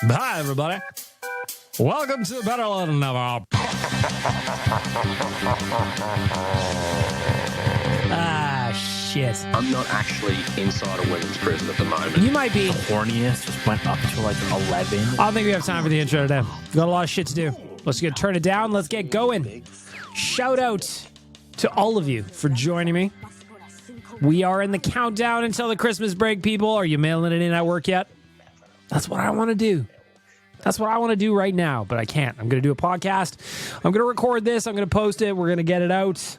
Hi, everybody. Welcome to Better Lait Than Never. Shit. I'm not actually inside a women's prison at the moment. You might be. The horniest just went up to like 11. I don't think we have time for the intro today. We've got a lot of shit to do. Let's turn it down. Let's get going. Shout out to all of you for joining me. We are in the countdown until the Christmas break, people. Are you mailing it in at work yet? That's what I want to do. That's what I want to do right now, but I can't. I'm going to do a podcast. I'm going to record this. I'm going to post it. We're going to get it out.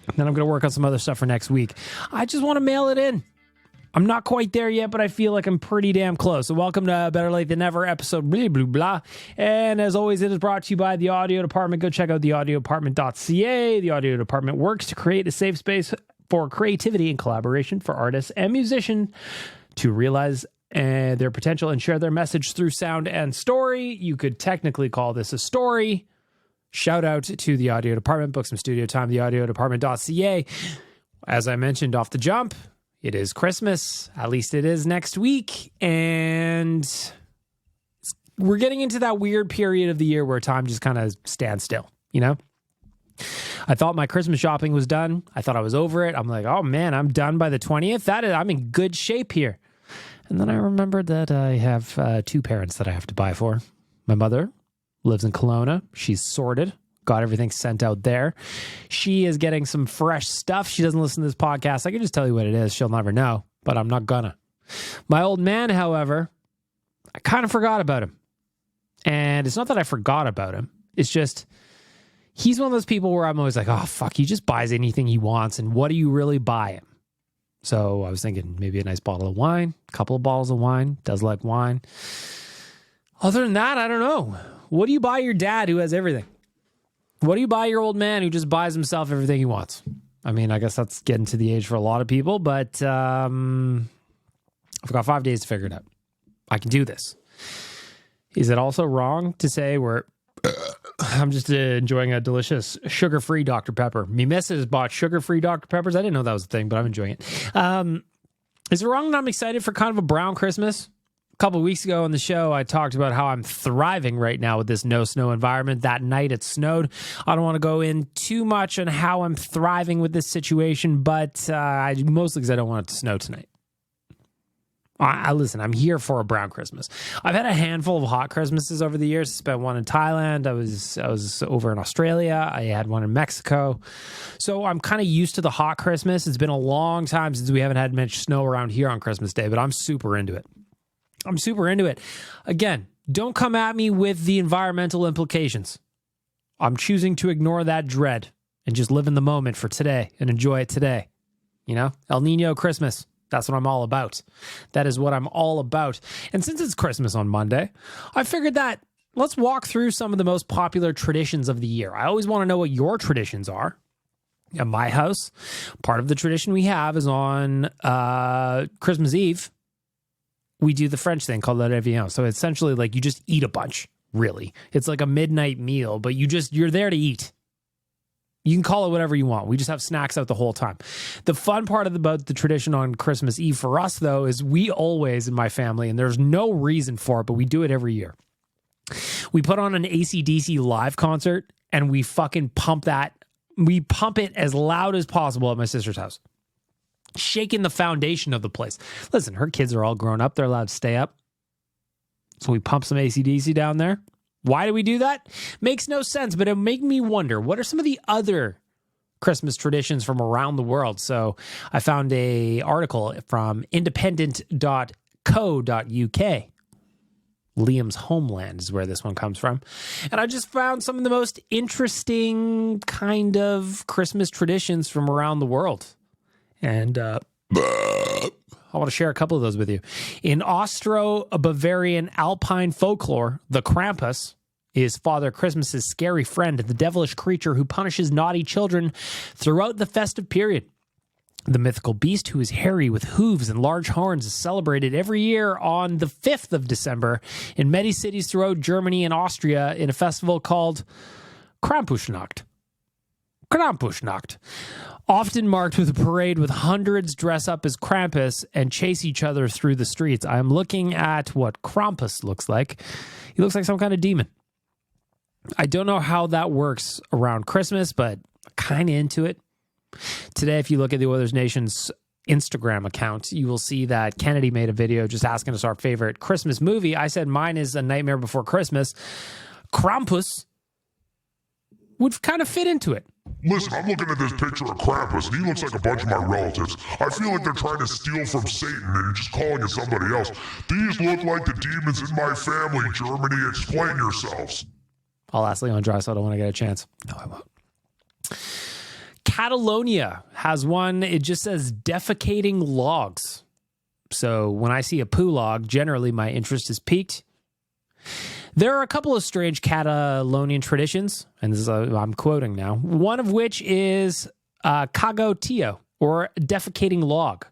And then I'm going to work on some other stuff for next week. I just want to mail it in. I'm not quite there yet, but I feel like I'm pretty damn close. So welcome to Better Late Than Never, episode blah, blah, blah. And as always, it is brought to you by the audio department. Go check out theaudiodepartment.ca. The audio department works to create a safe space for creativity and collaboration for artists and musicians to realize their potential and share their message through sound and story. You could technically call this a story. Shout out to the audio department. Book some studio time, theaudiodepartment.ca. As I mentioned off the jump, it is Christmas. At least it is next week. And we're getting into that weird period of the year where time just kind of stands still, you know? I thought my Christmas shopping was done. I thought I was over it. I'm like, oh man, I'm done by the 20th. I'm in good shape here. And then I remembered that I have two parents that I have to buy for. My mother lives in Kelowna. She's sorted. Got everything sent out there. She is getting some fresh stuff. She doesn't listen to this podcast. I can just tell you what it is. She'll never know, but I'm not gonna. My old man, however, I kind of forgot about him. And it's not that I forgot about him. It's just, he's one of those people where I'm always like, oh, fuck, he just buys anything he wants. And what do you really buy him? So I was thinking maybe a nice bottle of wine, a couple of bottles of wine, does like wine. Other than that, I don't know. What do you buy your dad who has everything? What do you buy your old man who just buys himself everything he wants? I mean, I guess that's getting to the age for a lot of people, but I've got 5 days to figure it out. I can do this. Is it also wrong to say I'm just enjoying a delicious sugar-free Dr. Pepper? Me missus bought sugar-free Dr. Peppers. I didn't know that was a thing, but I'm enjoying it. Is it wrong that I'm excited for kind of a brown Christmas? A couple of weeks ago on the show, I talked about how I'm thriving right now with this no-snow environment. That night it snowed. I don't want to go in too much on how I'm thriving with this situation, but mostly because I don't want it to snow tonight. Listen, I'm here for a brown Christmas. I've had a handful of hot Christmases over the years. I spent one in Thailand. I was over in Australia. I had one in Mexico. So I'm kind of used to the hot Christmas. It's been a long time since we haven't had much snow around here on Christmas Day, but I'm super into it. Again, don't come at me with the environmental implications. I'm choosing to ignore that dread and just live in the moment for today and enjoy it today. You know, El Nino Christmas. That's what I'm all about. That is what I'm all about. And since it's Christmas on Monday, I figured that let's walk through some of the most popular traditions of the year. I always want to know what your traditions are. At my house, part of the tradition we have is on Christmas Eve, we do the French thing called le réveillon. So essentially, like, you just eat a bunch, really. It's like a midnight meal, but you're there to eat. You can call it whatever you want. We just have snacks out the whole time. The fun part about the tradition on Christmas Eve for us, though, is we always, in my family, and there's no reason for it, but we do it every year. We put on an AC/DC live concert, and we fucking pump that. We pump it as loud as possible at my sister's house. Shaking the foundation of the place. Listen, her kids are all grown up. They're allowed to stay up. So we pump some AC/DC down there. Why do we do that? Makes no sense, but it made me wonder, what are some of the other Christmas traditions from around the world? So I found an article from independent.co.uk. Liam's homeland is where this one comes from. And I just found some of the most interesting kind of Christmas traditions from around the world. And I want to share a couple of those with you. In Austro-Bavarian alpine folklore, the Krampus is Father Christmas's scary friend, the devilish creature who punishes naughty children throughout the festive period. The mythical beast, who is hairy with hooves and large horns, is celebrated every year on the 5th of December in many cities throughout Germany and Austria in a festival called Krampusnacht. Krampusnacht, often marked with a parade with hundreds dress up as Krampus and chase each other through the streets. I'm looking at what Krampus looks like. He looks like some kind of demon. I don't know how that works around Christmas, but kind of into it. Today, if you look at the Oilers Nation's Instagram account, you will see that Kennedy made a video just asking us our favorite Christmas movie. I said mine is A Nightmare Before Christmas. Krampus would kind of fit into it. Listen, I'm looking at this picture of Krampus, and he looks like a bunch of my relatives. I feel like they're trying to steal from Satan and just calling it somebody else. These look like the demons in my family, Germany. Explain yourselves. I'll ask Leon Draisaitl when I get a chance. No, I won't. Catalonia has one. It just says defecating logs. So when I see a poo log, generally my interest is piqued. There are a couple of strange Catalonian traditions, and this is I'm quoting now, one of which is cagotio, or defecating log.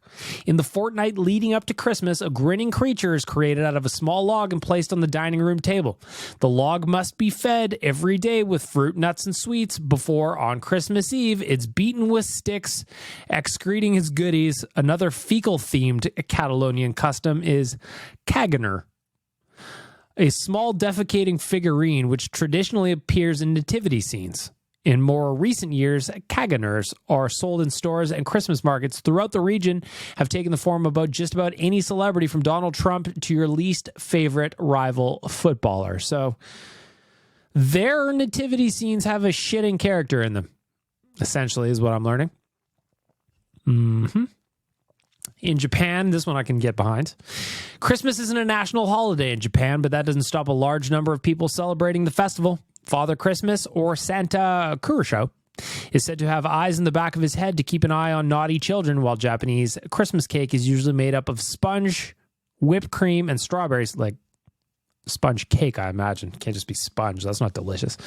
In the fortnight leading up to Christmas, a grinning creature is created out of a small log and placed on the dining room table. The log must be fed every day with fruit, nuts, and sweets before, on Christmas Eve, it's beaten with sticks, excreting his goodies. Another fecal-themed Catalonian custom is caganer, a small defecating figurine which traditionally appears in nativity scenes. In more recent years, caganers are sold in stores, and Christmas markets throughout the region have taken the form of just about any celebrity, from Donald Trump to your least favorite rival footballer. So their nativity scenes have a shitting character in them, essentially, is what I'm learning. In Japan, this one I can get behind. Christmas isn't a national holiday in Japan, but that doesn't stop a large number of people celebrating the festival. Father Christmas, or Santa Kurosho, is said to have eyes in the back of his head to keep an eye on naughty children, while Japanese Christmas cake is usually made up of sponge, whipped cream, and strawberries. Like sponge cake, I imagine. Can't just be sponge. That's not delicious.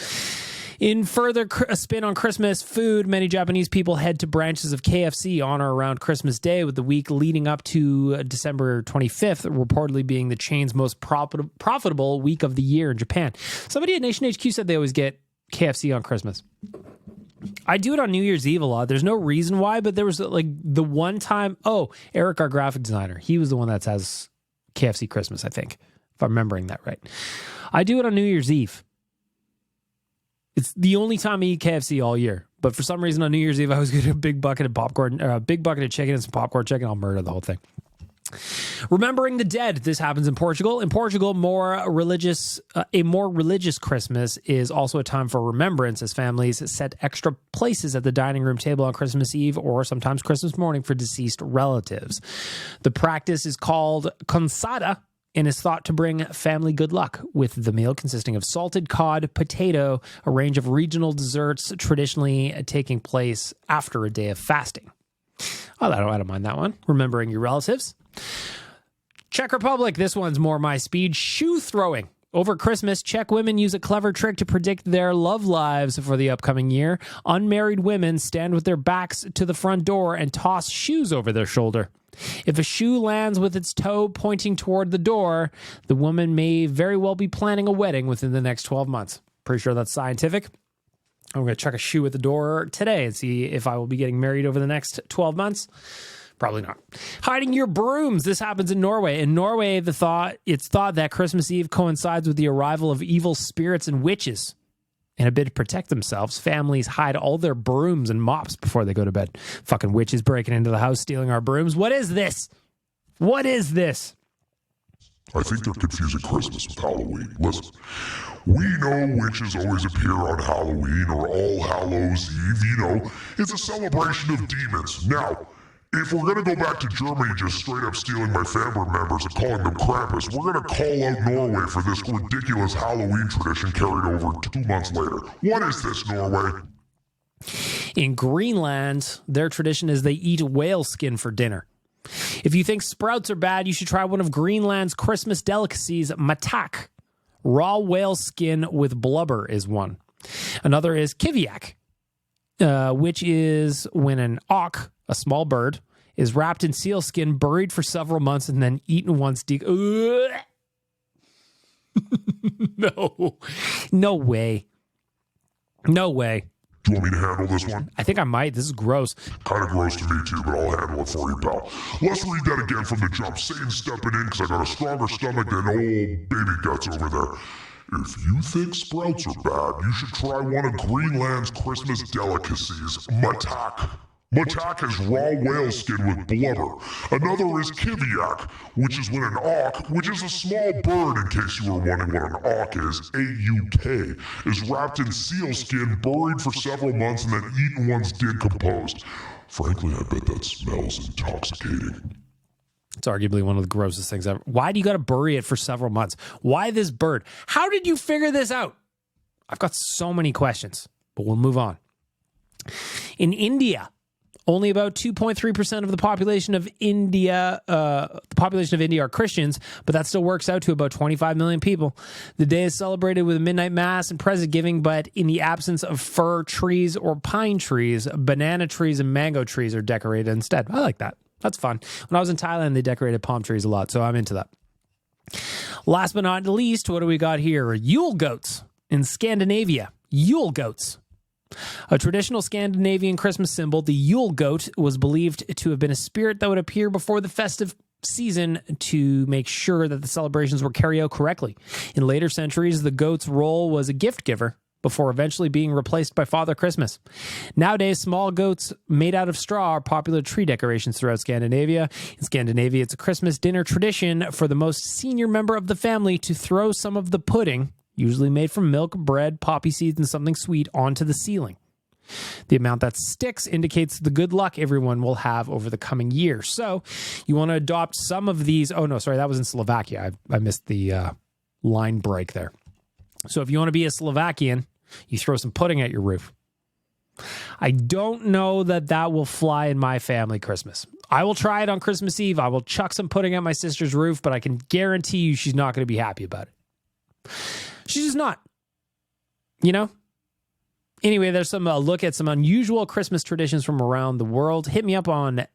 In further a spin on Christmas food, many Japanese people head to branches of KFC on or around Christmas Day, with the week leading up to December 25th reportedly being the chain's most profitable week of the year in Japan. Somebody at Nation HQ said they always get KFC on Christmas. I do it on New Year's Eve a lot. There's no reason why, but there was like the one time, Eric, our graphic designer, he was the one that says KFC Christmas, I think, if I'm remembering that right. I do it on New Year's Eve. It's the only time I eat KFC all year. But for some reason on New Year's Eve, I always get a big bucket of popcorn, or a big bucket of chicken and some popcorn chicken. I'll murder the whole thing. Remembering the dead. This happens in Portugal. In Portugal, a more religious Christmas is also a time for remembrance, as families set extra places at the dining room table on Christmas Eve or sometimes Christmas morning for deceased relatives. The practice is called consada, and is thought to bring family good luck, with the meal consisting of salted cod, potato, a range of regional desserts traditionally taking place after a day of fasting. Oh, I don't mind that one. Remembering your relatives. Czech Republic, this one's more my speed. Shoe throwing. Over Christmas, Czech women use a clever trick to predict their love lives for the upcoming year. Unmarried women stand with their backs to the front door and toss shoes over their shoulder. If a shoe lands with its toe pointing toward the door, the woman may very well be planning a wedding within the next 12 months. Pretty sure that's scientific. I'm going to chuck a shoe at the door today and see if I will be getting married over the next 12 months. Probably not. Hiding your brooms. This happens in Norway. In Norway, it's thought that Christmas Eve coincides with the arrival of evil spirits and witches. In a bid to protect themselves, families hide all their brooms and mops before they go to bed. Fucking witches breaking into the house, stealing our brooms. What is this? What is this? I think they're confusing Christmas with Halloween. Listen, we know witches always appear on Halloween or All Hallows Eve. You know, it's a celebration of demons. Now, if we're going to go back to Germany just straight up stealing my family members and calling them Krampus, we're going to call out Norway for this ridiculous Halloween tradition carried over 2 months later. What is this, Norway? In Greenland, their tradition is they eat whale skin for dinner. If you think sprouts are bad, you should try one of Greenland's Christmas delicacies, matak. Raw whale skin with blubber is one. Another is kiviak, which is when an auk, a small bird, is wrapped in sealskin, buried for several months, and then eaten once. No way. No way. Do you want me to handle this one? I think I might. This is gross. Kind of gross to me too, but I'll handle it for you, pal. Let's read that again from the jump. Satan stepping in because I got a stronger stomach than old baby guts over there. If you think sprouts are bad, you should try one of Greenland's Christmas delicacies, matak. Matak has raw whale skin with blubber. Another is kiviak, which is when an auk, which is a small bird in case you were wondering what an auk is, A-U-K, is wrapped in seal skin, buried for several months, and then eaten once decomposed. Frankly, I bet that smells intoxicating. It's arguably one of the grossest things ever. Why do you got to bury it for several months? Why this bird? How did you figure this out? I've got so many questions, but we'll move on. In India, only about 2.3% of the population of India, are Christians, but that still works out to about 25 million people. The day is celebrated with a midnight mass and present giving, but in the absence of fir trees or pine trees, banana trees and mango trees are decorated instead. I like that. That's fun. When I was in Thailand, they decorated palm trees a lot, so I'm into that. Last but not least, what do we got here? Yule goats in Scandinavia. Yule goats. A traditional Scandinavian Christmas symbol, the Yule goat was believed to have been a spirit that would appear before the festive season to make sure that the celebrations were carried out correctly. In later centuries, the goat's role was a gift giver before eventually being replaced by Father Christmas. Nowadays, small goats made out of straw are popular tree decorations throughout Scandinavia. In Scandinavia, it's a Christmas dinner tradition for the most senior member of the family to throw some of the pudding, usually made from milk, bread, poppy seeds, and something sweet, onto the ceiling. The amount that sticks indicates the good luck everyone will have over the coming year. So you want to adopt some of these. Oh, no, sorry, that was in Slovakia. I missed the line break there. So if you want to be a Slovakian, you throw some pudding at your roof. I don't know that will fly in my family Christmas. I will try it on Christmas Eve. I will chuck some pudding at my sister's roof, but I can guarantee you she's not going to be happy about it. She's just not, you know? Anyway, there's some look at some unusual Christmas traditions from around the world. Hit me up on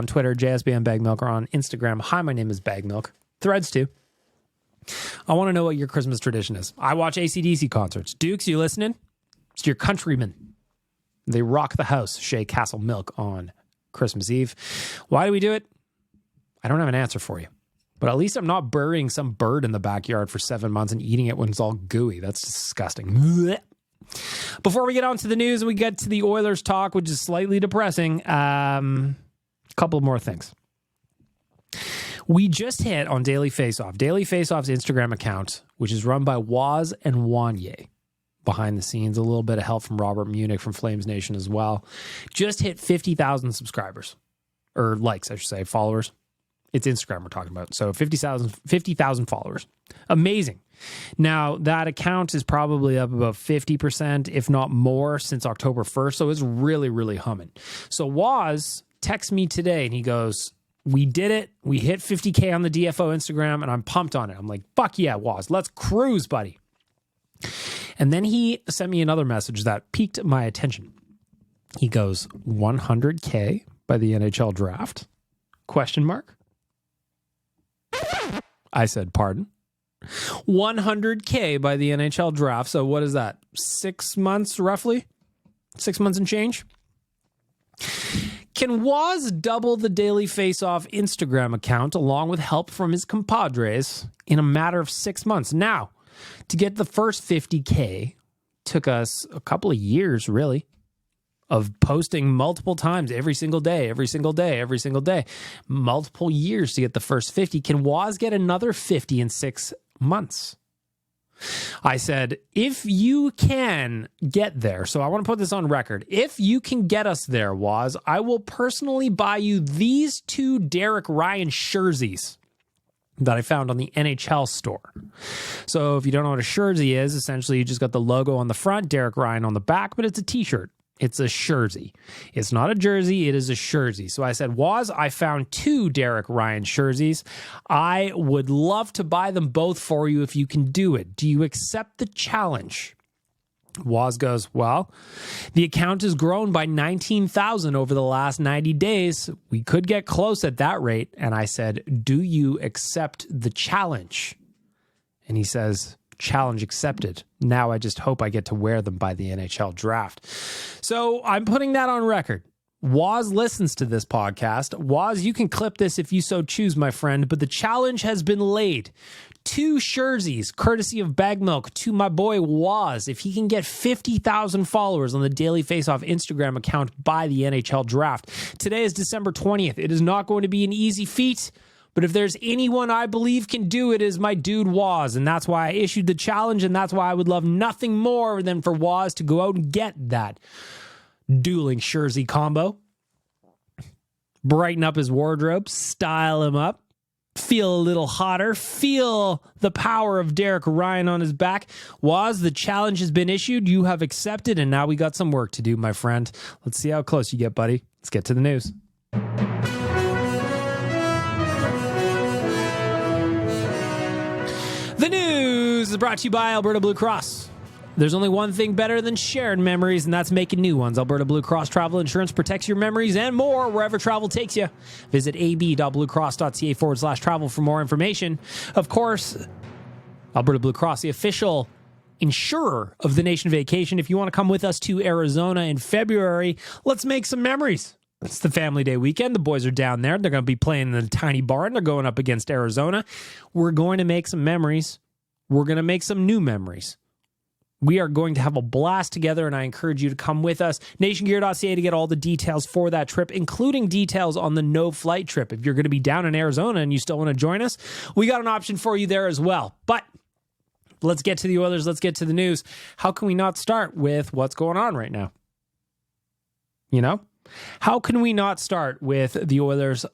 Twitter, JSBM Bagmilk, or on Instagram. Hi, my name is Bagmilk. Threads too. I want to know what your Christmas tradition is. I watch AC/DC concerts. Dukes, you listening? It's your countrymen. They rock the house. Shea Castle Milk on Christmas Eve. Why do we do it? I don't have an answer for you. But at least I'm not burying some bird in the backyard for 7 months and eating it when it's all gooey. That's disgusting. Before we get on to the news, we get to the Oilers talk, which is slightly depressing. A couple more things. We just hit on Daily Faceoff. Daily Faceoff's Instagram account, which is run by Waz and Wanye. Behind the scenes, a little bit of help from Robert Munich from Flames Nation as well. Just hit 50,000 subscribers. Or likes, I should say, followers. It's Instagram we're talking about. So 50,000 followers. Amazing. Now, that account is probably up about 50%, if not more, since October 1st. So it's really, really humming. So Waz texts me today and he goes, we did it. We hit 50K on the DFO Instagram and I'm pumped on it. I'm like, fuck yeah, Waz. Let's cruise, buddy. And then he sent me another message that piqued my attention. He goes, 100K by the NHL draft? Question mark? I said, pardon? 100K by the NHL draft. So what is that? 6 months roughly? 6 months and change? Can Waz double the Daily Faceoff Instagram account along with help from his compadres in a matter of 6 months? Now, to get the first 50K took us a couple of years, really, of posting multiple times every single day, multiple years to get the first 50. Can Waz get another 50 in 6 months? I said, if you can get there, so I want to put this on record. If you can get us there, Waz, I will personally buy you these 2 Derek Ryan jerseys that I found on the NHL store. So if you don't know what a jersey is, essentially you just got the logo on the front, Derek Ryan on the back, but it's a t-shirt. It's a jersey. It's not a jersey. It is a jersey. So I said, Waz, I found 2 Derek Ryan jerseys. I would love to buy them both for you if you can do it. Do you accept the challenge? Waz goes, well, the account has grown by 19,000 over the last 90 days. We could get close at that rate. And I said, do you accept the challenge? And he says, Challenge accepted. Now I just hope I get to wear them by the NHL draft. So I'm putting that on record. Waz listens to this podcast. Waz, you can clip this if you so choose, my friend, but the challenge has been laid. 2 jerseys, courtesy of Bag Milk, to my boy Waz. If he can get 50,000 followers on the Daily Faceoff Instagram account by the NHL draft. Today is December 20th. It is not going to be an easy feat, but if there's anyone I believe can do it, is my dude Waz, and that's why I issued the challenge, and that's why I would love nothing more than for Waz to go out and get that dueling jersey combo. Brighten up his wardrobe, style him up, feel a little hotter, feel the power of Derek Ryan on his back. Waz, the challenge has been issued, you have accepted, and now we got some work to do, my friend. Let's see how close you get, buddy. Let's get to the news. The news is brought to you by Alberta Blue Cross. There's only one thing better than sharing memories, and that's making new ones. Alberta Blue Cross Travel Insurance protects your memories and more wherever travel takes you. Visit ab.bluecross.ca/travel for more information. Of course, Alberta Blue Cross, the official insurer of the Nation Vacation. If you want to come with us to Arizona in February, let's make some memories. It's the family day weekend. The boys are down there. They're going to be playing in the tiny barn. They're going up against Arizona. We're going to make some memories. We're going to make some new memories. We are going to have a blast together, and I encourage you to come with us. NationGear.ca to get all the details for that trip, including details on the no-flight trip. If you're going to be down in Arizona and you still want to join us, we got an option for you there as well. But let's get to the Oilers. Let's get to the news. How can we not start with what's going on right now? You know? How can we not start with the Oilers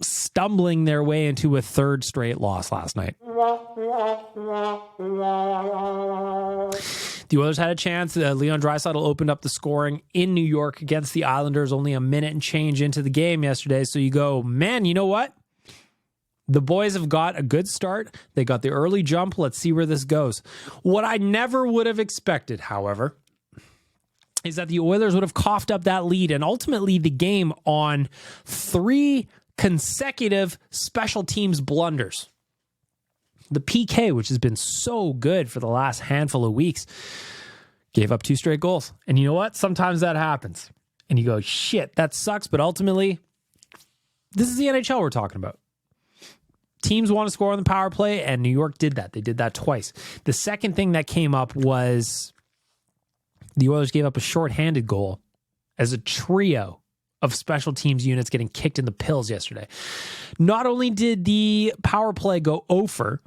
stumbling their way into a 3rd straight loss last night? The Oilers had a chance. Leon Draisaitl opened up the scoring in New York against the Islanders only a minute and change into the game yesterday. So you go, man, you know what? The boys have got a good start. They got the early jump. Let's see where this goes. What I never would have expected, however, is that the Oilers would have coughed up that lead and ultimately the game on 3 consecutive special teams blunders. The PK, which has been so good for the last handful of weeks, gave up 2 straight goals. And you know what? Sometimes that happens. And you go, shit, that sucks. But ultimately, this is the NHL we're talking about. Teams want to score on the power play, and New York did that. They did that twice. The second thing that came up was the Oilers gave up a shorthanded goal as a trio of special teams units getting kicked in the pills yesterday. Not only did the power play go over,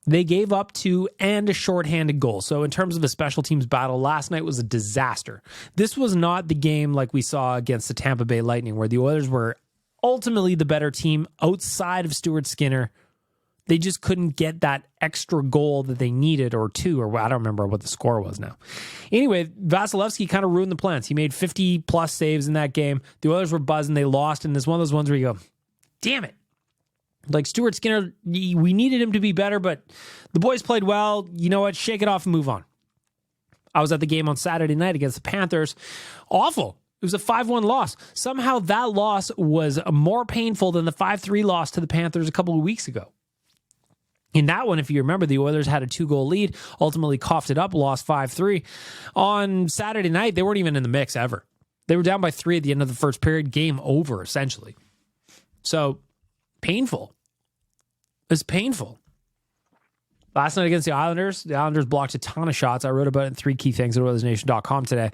they gave up 2 and a shorthanded goal. So in terms of a special teams battle, last night was a disaster. This was not the game like we saw against the Tampa Bay Lightning, where the Oilers were ultimately the better team outside of Stuart Skinner. They just couldn't get that extra goal that they needed, or 2, or I don't remember what the score was now. Anyway, Vasilevsky kind of ruined the plans. He made 50-plus saves in that game. The Oilers were buzzing. They lost, and it's one of those ones where you go, damn it. Like Stuart Skinner, we needed him to be better, but the boys played well. You know what? Shake it off and move on. I was at the game on Saturday night against the Panthers. Awful. It was a 5-1 loss. Somehow that loss was more painful than the 5-3 loss to the Panthers a couple of weeks ago. In that one, if you remember, the Oilers had a 2-goal lead, ultimately coughed it up, lost 5-3. On Saturday night, they weren't even in the mix ever. They were down by 3 at the end of the first period, game over, essentially. So, painful. It's painful. Last night against the Islanders blocked a ton of shots. I wrote about it in 3 key things at OilersNation.com today.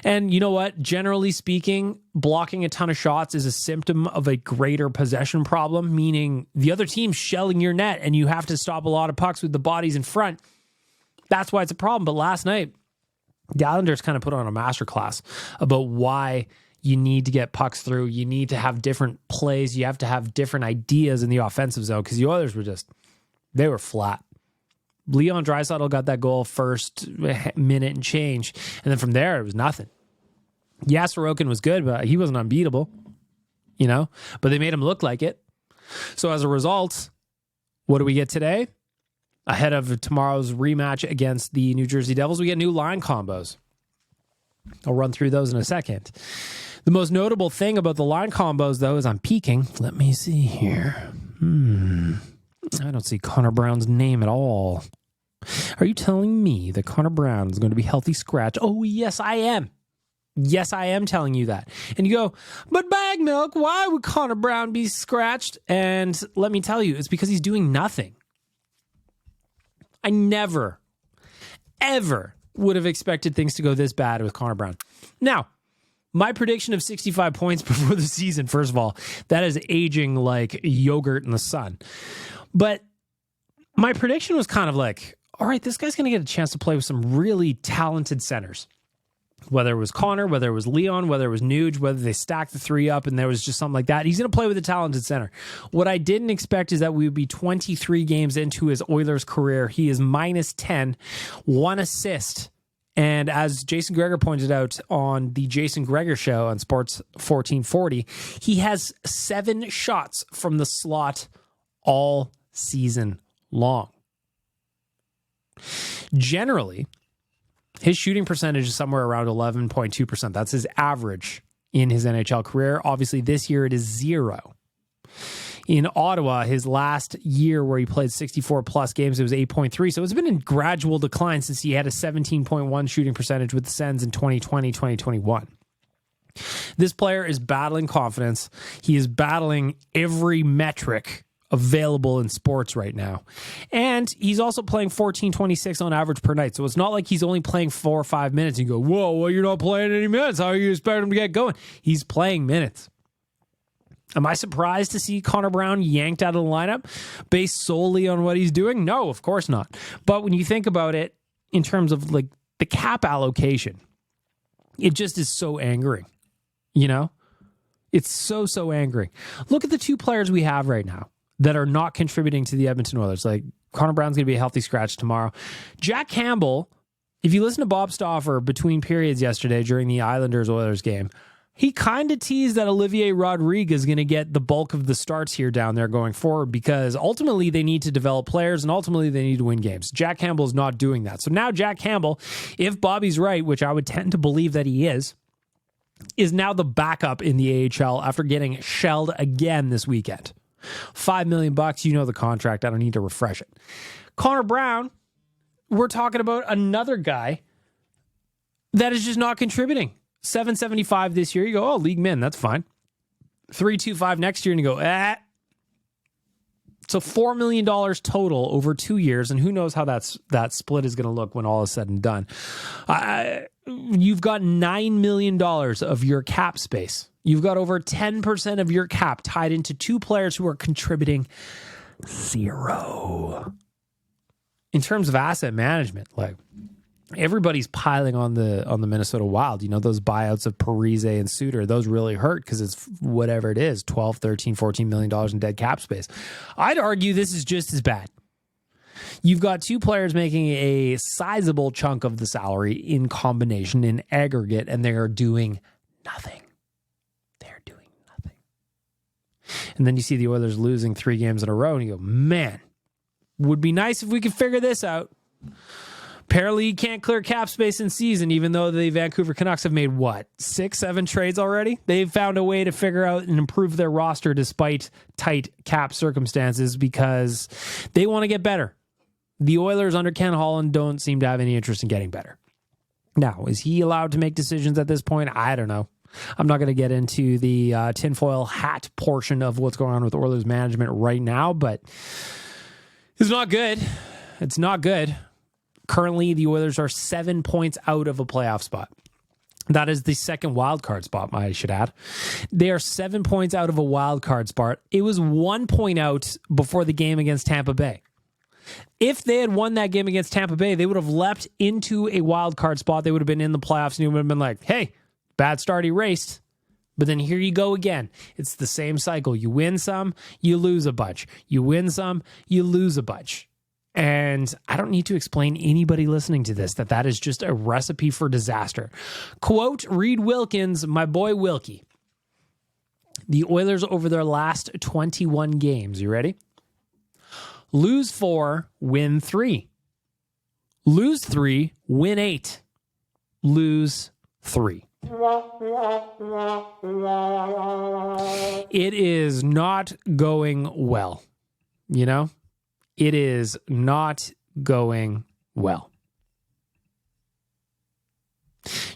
And you know what? Generally speaking, blocking a ton of shots is a symptom of a greater possession problem, meaning the other team's shelling your net and you have to stop a lot of pucks with the bodies in front. That's why it's a problem. But last night, the Islanders kind of put on a masterclass about why you need to get pucks through. You need to have different plays. You have to have different ideas in the offensive zone, because the Oilers were they were flat. Leon Draisaitl got that goal first minute and change. And then from there, it was nothing. Yeah, Sorokin was good, but he wasn't unbeatable, you know? But they made him look like it. So as a result, what do we get today? Ahead of tomorrow's rematch against the New Jersey Devils, we get new line combos. I'll run through those in a second. The most notable thing about the line combos, though, is I'm peeking. Let me see here. I don't see Connor Brown's name at all. Are you telling me that Connor Brown is going to be healthy scratch? Oh, yes, I am. Yes, I am telling you that. And you go, but Bag Milk, why would Connor Brown be scratched? And let me tell you, it's because he's doing nothing. I never, ever would have expected things to go this bad with Connor Brown. Now, my prediction of 65 points before the season, first of all, that is aging like yogurt in the sun. But my prediction was kind of like, all right, this guy's going to get a chance to play with some really talented centers. Whether it was Connor, whether it was Leon, whether it was Nuge, whether they stacked the three up and there was just something like that. He's going to play with a talented center. What I didn't expect is that we would be 23 games into his Oilers career. He is minus 10, 1 assist. And as Jason Greger pointed out on the Jason Greger show on Sports 1440, he has 7 shots from the slot all season long. Generally, his shooting percentage is somewhere around 11.2%. That's his average in his NHL career. Obviously, this year it is 0. In Ottawa, his last year where he played 64-plus games, it was 8.3. So it's been in gradual decline since he had a 17.1 shooting percentage with the Sens in 2020, 2021. This player is battling confidence. He is battling every metric available in sports right now. And he's also playing 14.26 on average per night. So it's not like he's only playing 4 or 5 minutes. You go, whoa, well, you're not playing any minutes. How are you expecting him to get going? He's playing minutes. Am I surprised to see Connor Brown yanked out of the lineup based solely on what he's doing? No, of course not. But when you think about it in terms of like the cap allocation, it just is so angering, you know? It's so angering. Look at the 2 players we have right now that are not contributing to the Edmonton Oilers. Like, Connor Brown's going to be a healthy scratch tomorrow. Jack Campbell, if you listen to Bob Stauffer between periods yesterday during the Islanders-Oilers game, he kind of teased that Olivier Rodriguez is going to get the bulk of the starts here down there going forward because ultimately they need to develop players and ultimately they need to win games. Jack Campbell is not doing that. So now Jack Campbell, if Bobby's right, which I would tend to believe that he is now the backup in the AHL after getting shelled again this weekend. $5 million, you know the contract. I don't need to refresh it. Connor Brown, we're talking about another guy that is just not contributing. $775 this year. You go, oh, league min, that's fine. $325 next year, and you go, So $4 million total over 2 years, and who knows how that split is going to look when all is said and done. You've got $9 million of your cap space. You've got over 10% of your cap tied into 2 players who are contributing 0. In terms of asset management, like everybody's piling on the Minnesota Wild. You know, those buyouts of Parise and Suter, those really hurt because it's whatever it is, $12, $13, $14 million in dead cap space. I'd argue this is just as bad. You've got 2 players making a sizable chunk of the salary in combination, in aggregate, and they are doing nothing. They're doing nothing. And then you see the Oilers losing 3 games in a row, and you go, man, would be nice if we could figure this out. Apparently, you can't clear cap space in season, even though the Vancouver Canucks have made, 6, 7 trades already? They've found a way to figure out and improve their roster despite tight cap circumstances because they want to get better. The Oilers under Ken Holland don't seem to have any interest in getting better. Now, is he allowed to make decisions at this point? I don't know. I'm not going to get into the tinfoil hat portion of what's going on with Oilers management right now, but it's not good. It's not good. Currently, the Oilers are 7 points out of a playoff spot. That is the second wild card spot, I should add. They are 7 points out of a wild card spot. It was 1 point out before the game against Tampa Bay. If they had won that game against Tampa Bay, they would have leapt into a wild card spot. They would have been in the playoffs, and you would have been like, hey, bad start erased. But then here you go again. It's the same cycle. You win some, you lose a bunch. You win some, you lose a bunch. And I don't need to explain anybody listening to this that is just a recipe for disaster. Quote, Reed Wilkins, my boy Wilkie. The Oilers over their last 21 games, you ready? Lose 4, win 3. Lose 3, win 8. Lose 3. It is not going well, you know? It is not going well.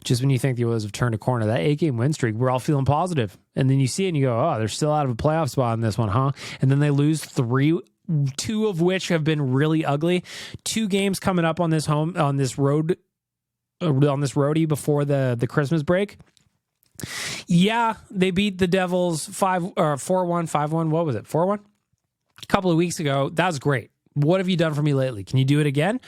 Just when you think the Oilers have turned a corner, that 8-game win streak, we're all feeling positive. And then you see it and you go, oh, they're still out of a playoff spot in this one, huh? And then they lose 3, 2 of which have been really ugly. 2 games coming up on this roadie before the Christmas break. Yeah, they beat the Devils 4-1, 5-1. What was it? 4-1? A couple of weeks ago. That was great. What have you done for me lately? Can you do it again?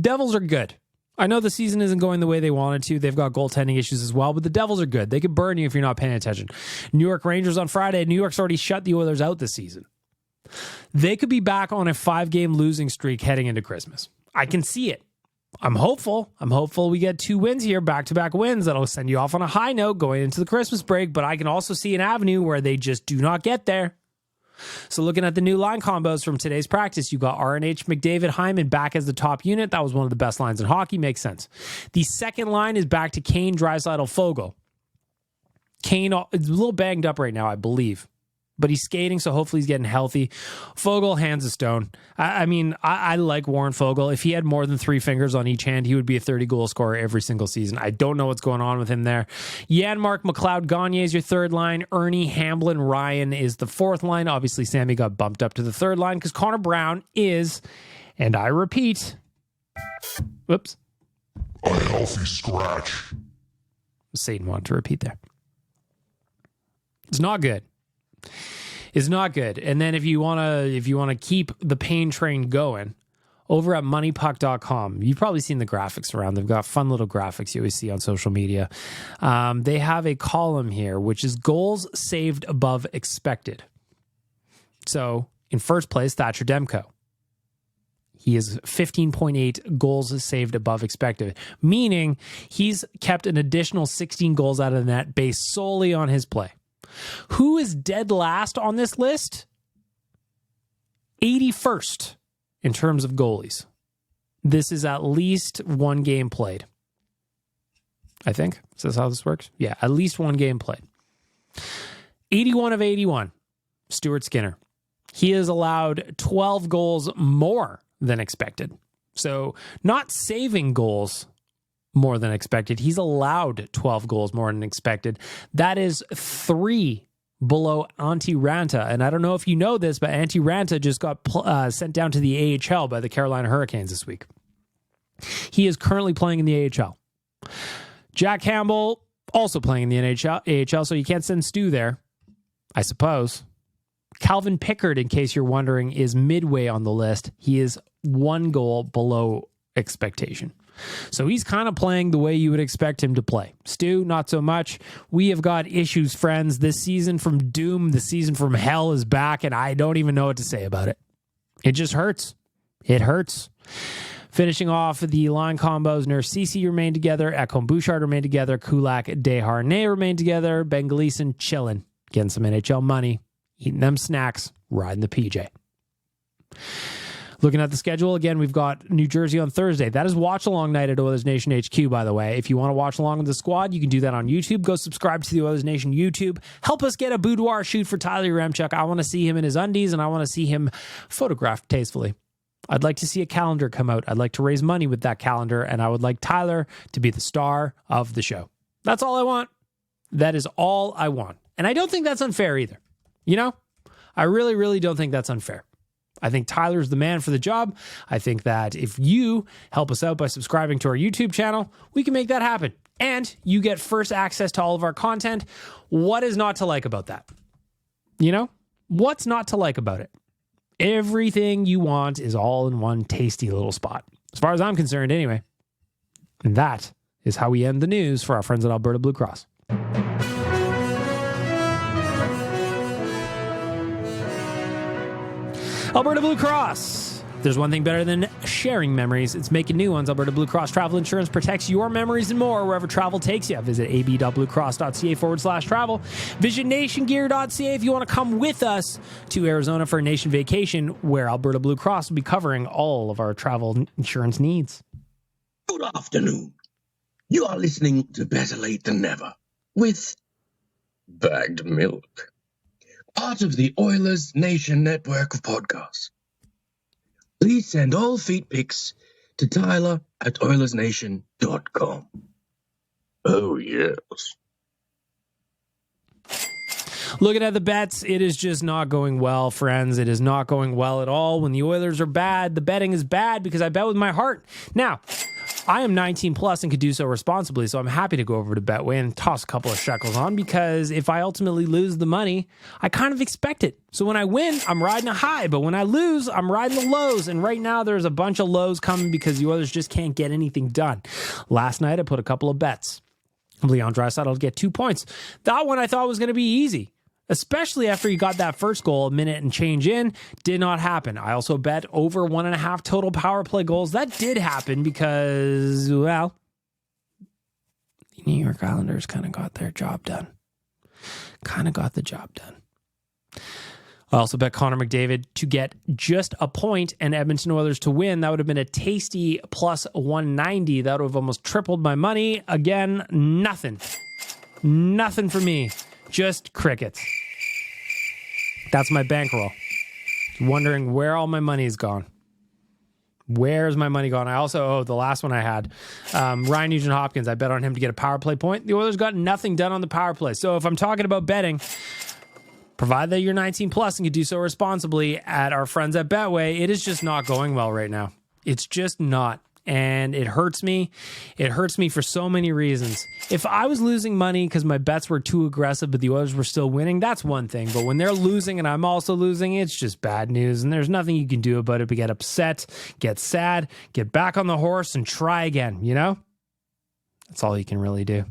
Devils are good. I know the season isn't going the way they wanted to. They've got goaltending issues as well, but the Devils are good. They could burn you if you're not paying attention. New York Rangers on Friday. New York's already shut the Oilers out this season. They could be back on a 5-game losing streak heading into Christmas. I can see it. I'm hopeful. I'm hopeful we get 2 wins here, back-to-back wins. That'll send you off on a high note going into the Christmas break, but I can also see an avenue where they just do not get there. So looking at the new line combos from today's practice, you got RNH, McDavid, Hyman back as the top unit. That was one of the best lines in hockey. Makes sense. The second line is back to Kane, Draisaitl, Foegele. Kane is a little banged up right now, I believe. But he's skating, so hopefully he's getting healthy. Foegele, hands of stone. I like Warren Foegele. If he had more than 3 fingers on each hand, he would be a 30-goal scorer every single season. I don't know what's going on with him there. Janmark, McLeod, Gagne is your third line. Ernie, Hamblin, Ryan is the fourth line. Obviously, Sammy got bumped up to the third line because Connor Brown is, and I repeat, whoops. A healthy scratch. Satan wanted to repeat there. It's not good. Is not good. And then if you want to keep the pain train going, over at moneypuck.com, you've probably seen the graphics around. They've got fun little graphics you always see on social media. They have a column here, which is goals saved above expected. So in first place, Thatcher Demko. He is 15.8 goals saved above expected, meaning he's kept an additional 16 goals out of the net based solely on his play. Who is dead last on this list? 81st in terms of goalies. This is at least 1 game played. I think. Is this how this works? Yeah, at least 1 game played. 81 of 81. Stuart Skinner. He has allowed 12 goals more than expected. So not saving goals more than expected. He's allowed 12 goals more than expected. That is 3 below Antti Ranta. And I don't know if you know this, but Antti Ranta just got sent down to the AHL by the Carolina Hurricanes this week. He is currently playing in the AHL. Jack Campbell also playing in the AHL, so you can't send Stu there, I suppose. Calvin Pickard, in case you're wondering, is midway on the list. He is 1 goal below expectation. So he's kind of playing the way you would expect him to play. Stu, not so much. We have got issues, friends. This season from doom, the season from hell is back, and I don't even know what to say about it. It just hurts. It hurts. Finishing off the line combos, Narcisi remained together, Ekholm Bouchard remained together, Kulak, Desharnais remained together, Ben Gleason chilling, getting some NHL money, eating them snacks, riding the PJ. Looking at the schedule, again, we've got New Jersey on Thursday. That is watch-along night at Oilers Nation HQ, by the way. If you want to watch along with the squad, you can do that on YouTube. Go subscribe to the Oilers Nation YouTube. Help us get a boudoir shoot for Tyler Yaremchuk. I want to see him in his undies, and I want to see him photographed tastefully. I'd like to see a calendar come out. I'd like to raise money with that calendar, and I would like Tyler to be the star of the show. That's all I want. That is all I want. And I don't think that's unfair either. You know? I really, really don't think that's unfair. I think Tyler's the man for the job. I think that if you help us out by subscribing to our YouTube channel, we can make that happen. And you get first access to all of our content. What is not to like about that? You know? What's not to like about it? Everything you want is all in one tasty little spot. As far as I'm concerned, anyway. And that is how we end the news for our friends at Alberta Blue Cross. Alberta Blue Cross. There's one thing better than sharing memories. It's making new ones. Alberta Blue Cross Travel Insurance protects your memories and more wherever travel takes you. Visit ab.bluecross.ca/travel. Visit nationgear.ca if you want to come with us to Arizona for a nation vacation where Alberta Blue Cross will be covering all of our travel insurance needs. Good afternoon. You are listening to Better Lait Than Never with Bagged Milk, part of the Oilers Nation network of podcasts. please send all feet pics to Tyler at OilersNation.com. Oh, yes. Looking at the bets, it is just not going well, friends. It is not going well at all. When the Oilers are bad, the betting is bad because I bet with my heart. Now, I am 19 plus and could do so responsibly, so I'm happy to go over to Betway and toss a couple of shekels on, because if I ultimately lose the money, I kind of expect it. So when I win, I'm riding a high, but when I lose, I'm riding the lows. And right now, there's a bunch of lows coming because the Oilers just can't get anything done. Last night, I put a couple of bets. Leon Draisaitl will get 2 points. That one I thought was going to be easy, especially after he got that first goal a minute and change in. Did not happen. I also bet over 1.5 total power play goals. That did happen because, well, the New York Islanders kind of got their job done. Kind of got the job done. I also bet Connor McDavid to get just a point and Edmonton Oilers to win. That would have been a tasty plus 190. That would have almost tripled my money. Again, nothing. Nothing for me. Just crickets. That's my bankroll. Wondering where all my money is gone. Where's my money gone? I also, the last one I had, Ryan Nugent-Hopkins, I bet on him to get a power play point. The Oilers got nothing done on the power play. So if I'm talking about betting, provided that you're 19 plus and can do so responsibly at our friends at Betway, it is just not going well right now. It's just not. And it hurts me. It hurts me for so many reasons. If I was losing money because my bets were too aggressive, but the Oilers were still winning, that's one thing. But when they're losing and I'm also losing, it's just bad news. And there's nothing you can do about it but get upset, get sad, get back on the horse and try again, you know? That's all you can really do.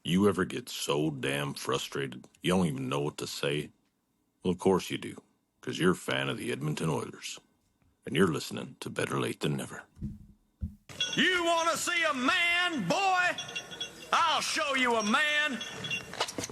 You ever get so damn frustrated you don't even know what to say? Well, of course you do, because you're a fan of the Edmonton Oilers. And you're listening to Better Late Than Never. You want to see a man, boy? I'll show you a man.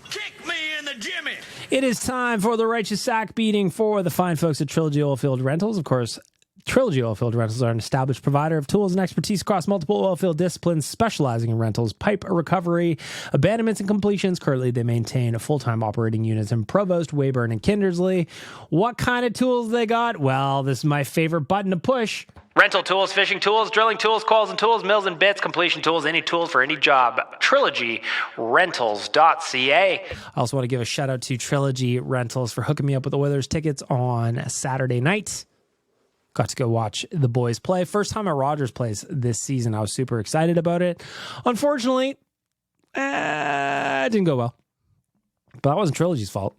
Kick me in the jimmy. It is time for the righteous sack beating for the fine folks at Trilogy Oilfield Rentals. Of course, Trilogy Oilfield Rentals are an established provider of tools and expertise across multiple oilfield disciplines, specializing in rentals, pipe recovery, abandonments, and completions. Currently, they maintain full-time operating units in Provost, Weyburn, and Kindersley. What kind of tools they got? Well, this is my favorite button to push. Rental tools, fishing tools, drilling tools, coils and tools, mills and bits, completion tools, any tools for any job. TrilogyRentals.ca. I also want to give a shout out to Trilogy Rentals for hooking me up with the Oilers tickets on Saturday night. Got to go watch the boys play. First time at Rogers Place this season. I was super excited about it. Unfortunately, it didn't go well. But that wasn't Trilogy's fault.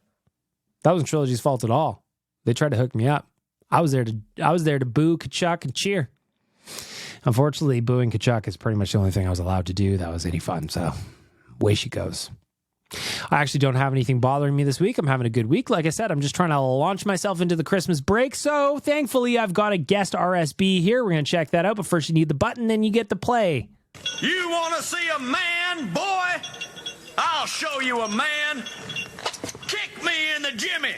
That wasn't Trilogy's fault at all. They tried to hook me up. I was there to boo Kachuk and cheer. Unfortunately, booing Kachuk is pretty much the only thing I was allowed to do that was any fun. So, away she goes. I actually don't have anything bothering me this week. I'm having a good week. Like I said, I'm just trying to launch myself into the Christmas break. So thankfully, I've got a guest RSB here. We're going to check that out. But first, you need the button, then you get the play. You want to see a man, boy? I'll show you a man. Kick me in the jimmy.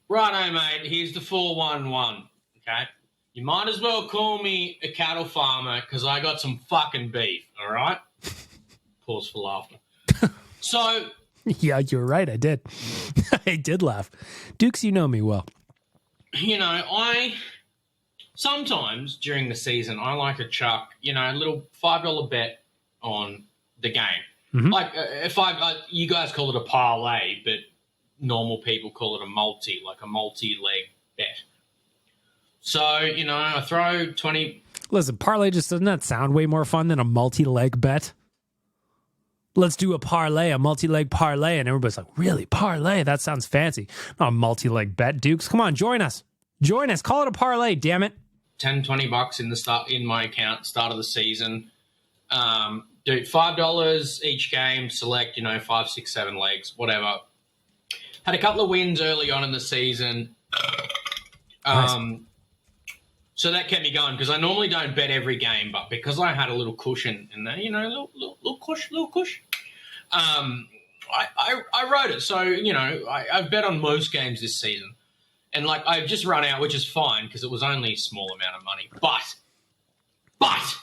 Righto, mate. Here's the 411. Okay? You might as well call me a cattle farmer because I got some fucking beef, all right? Pause for laughter. So, yeah, you're right. I did. I did laugh. Dukes, you know me well. You know, I sometimes during the season, I like to chuck, a little $5 bet on the game. Mm-hmm. Like, you guys call it a parlay, but normal people call it a multi-leg bet. So, I throw 20. Listen, parlay just doesn't that sound way more fun than a multi-leg bet? Let's do a parlay, a multi-leg parlay. And everybody's like, really? Parlay? That sounds fancy. Not a multi-leg bet, Dukes. Come on, join us. Join us. Call it a parlay, damn it. $10-20 in my account, start of the season. Do $5 each game, select, 5, 6, 7 legs, whatever. Had a couple of wins early on in the season. Nice. So that kept me going because I normally don't bet every game, but because I had a little cushion in there, little cush. I wrote it. So, I've bet on most games this season. And, I've just run out, which is fine because it was only a small amount of money. But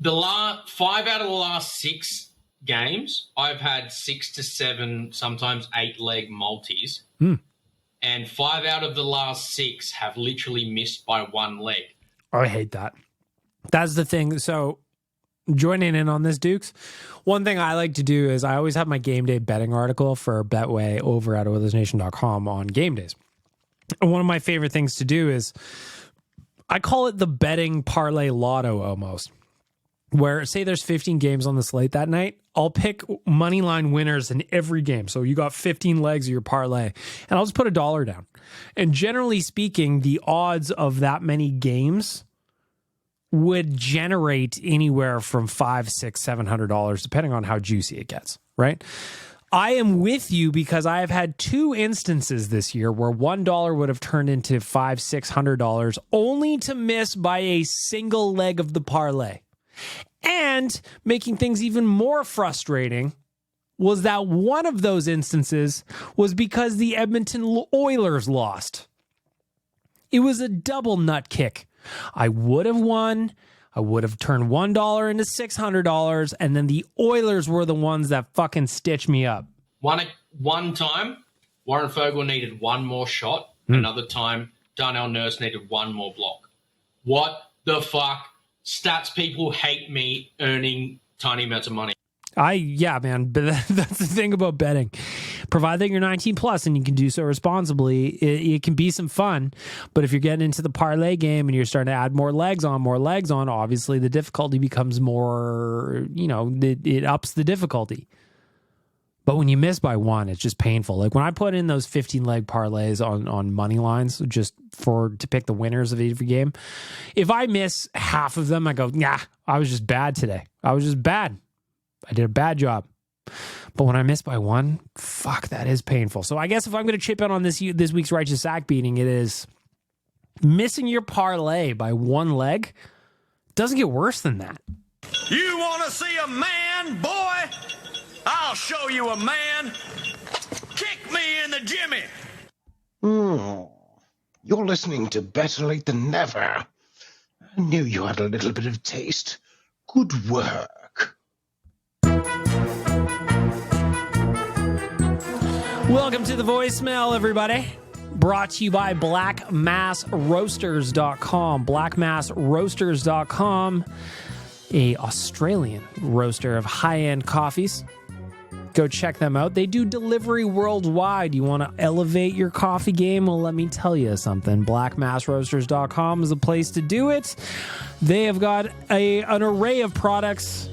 the 5 out of the last 6 games, I've had 6 to 7, sometimes 8 leg multis. and 5 out of the last 6 have literally missed by 1 leg. I hate that. That's the thing. So joining in on this, Dukes, one thing I like to do is I always have my game day betting article for Betway over at OilersNation.com on game days. And one of my favorite things to do is I call it the betting parlay lotto almost, where say there's 15 games on the slate that night, I'll pick money line winners in every game. So you got 15 legs of your parlay and I'll just put $1 down. And generally speaking, the odds of that many games would generate anywhere from $500, $600, $700, depending on how juicy it gets, right? I am with you because I have had 2 instances this year where $1 would have turned into $500, $600 only to miss by a single leg of the parlay. And making things even more frustrating was that one of those instances was because the Edmonton Oilers lost. It was a double nut kick. I would have won. I would have turned $1 into $600, and then the Oilers were the ones that fucking stitched me up. One time, Warren Fogle needed 1 more shot. Another time, Darnell Nurse needed 1 more block. What the fuck? Stats people hate me earning tiny amounts of money. Yeah, man, but that's the thing about betting. Provided you're 19 plus and you can do so responsibly, it can be some fun. But if you're getting into the parlay game and you're starting to add more legs on, obviously the difficulty becomes more, it ups the difficulty. But when you miss by 1, it's just painful. Like when I put in those 15 leg parlays on money lines just to pick the winners of every game, if I miss half of them, I go, nah, I was just bad today. I was just bad. I did a bad job. But when I miss by 1, fuck, that is painful. So I guess if I'm going to chip in on this week's righteous sack beating, it is missing your parlay by 1 leg. Doesn't get worse than that. You want to see a man, boy? I'll show you a man. Kick me in the jimmy. You're listening to Better Late Than Never. I knew you had a little bit of taste. Good work. Welcome to the voicemail, everybody. Brought to you by blackmassroasters.com. Blackmassroasters.com, a Australian roaster of high-end coffees. Go check them out. They do delivery worldwide. You want to elevate your coffee game? Well, let me tell you something. Blackmassroasters.com is a place to do it. They have got an array of products.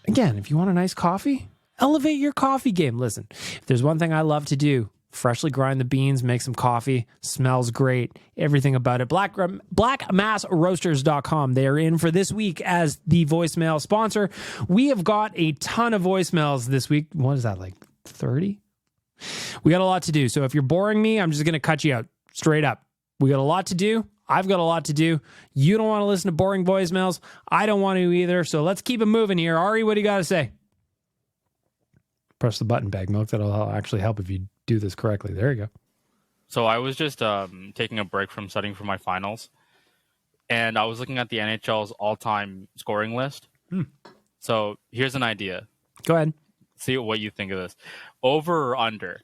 Again, if you want a nice coffee, elevate your coffee game. Listen, if there's one thing I love to do, freshly grind the beans, make some coffee, smells great, everything about it. Blackmassroasters.com. They are in for this week as the voicemail sponsor. We have got a ton of voicemails this week. What is that, like 30? We got a lot to do. So if you're boring me, I'm just going to cut you out straight up. We got a lot to do. I've got a lot to do. You don't want to listen to boring voicemails. I don't want to either. So let's keep it moving here. Ari, what do you got to say? Press the button, Bag Milk. That'll actually help if you do this correctly. There you go. So I was just taking a break from studying for my finals, and I was looking at the NHL's all-time scoring list. So here's an idea. Go ahead. See what you think of this. Over or under,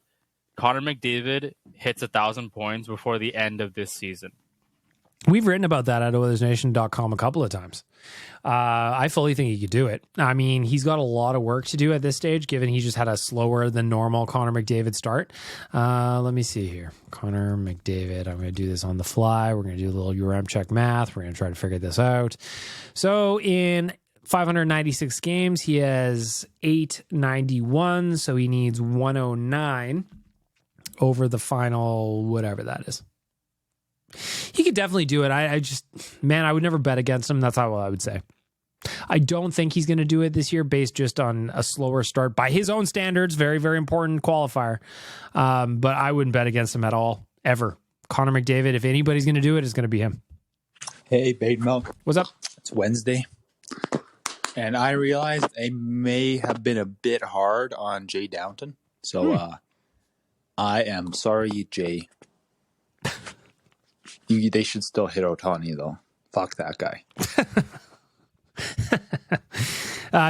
Connor McDavid hits 1,000 points before the end of this season. We've written about that at OilersNation.com a couple of times. I fully think he could do it. I mean, he's got a lot of work to do at this stage, given he just had a slower than normal Connor McDavid start. Let me see here. Connor McDavid. I'm going to do this on the fly. We're going to do a little URM check math. We're going to try to figure this out. So in 596 games, he has 891. So he needs 109 over the final, whatever that is. He could definitely do it. I would never bet against him. That's how I would say. I don't think he's going to do it this year based just on a slower start by his own standards. Very, very important qualifier. But I wouldn't bet against him at all, ever. Connor McDavid, if anybody's going to do it, it's going to be him. Hey, Bait Milk. What's up? It's Wednesday. And I realized I may have been a bit hard on Jay Downton. So I am sorry, Jay. They should still hit Ohtani, though. Fuck that guy.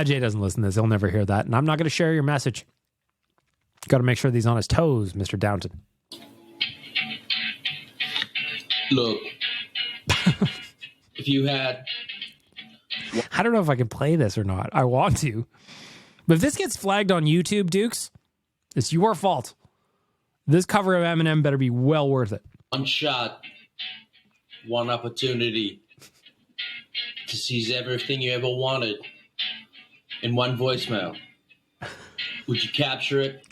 Jay doesn't listen to this. He'll never hear that. And I'm not going to share your message. Got to make sure that he's on his toes, Mr. Downton. Look, if you had... I don't know if I can play this or not. I want to. But if this gets flagged on YouTube, Dukes, it's your fault. This cover of Eminem better be well worth it. One shot, one opportunity to seize everything you ever wanted in one voicemail. Would you capture it?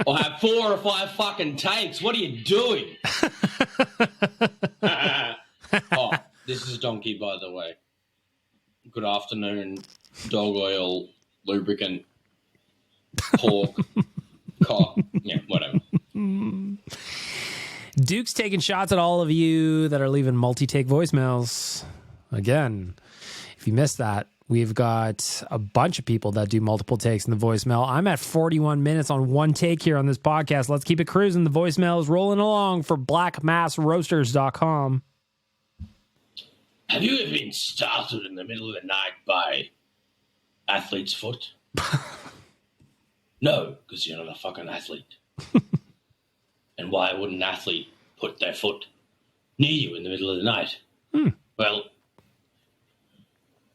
Or have 4 or 5 fucking takes? What are you doing? Oh, this is Donkey, by the way. Good afternoon, dog oil, lubricant, pork, cock, yeah, whatever. Duke's taking shots at all of you that are leaving multi-take voicemails. Again, if you missed that, we've got a bunch of people that do multiple takes in the voicemail. I'm at 41 minutes on one take here on this podcast. Let's keep it cruising. The voicemail is rolling along for blackmassroasters.com. Have you ever been startled in the middle of the night by athlete's foot? No, because you're not a fucking athlete. And why would an athlete put their foot near you in the middle of the night? Well,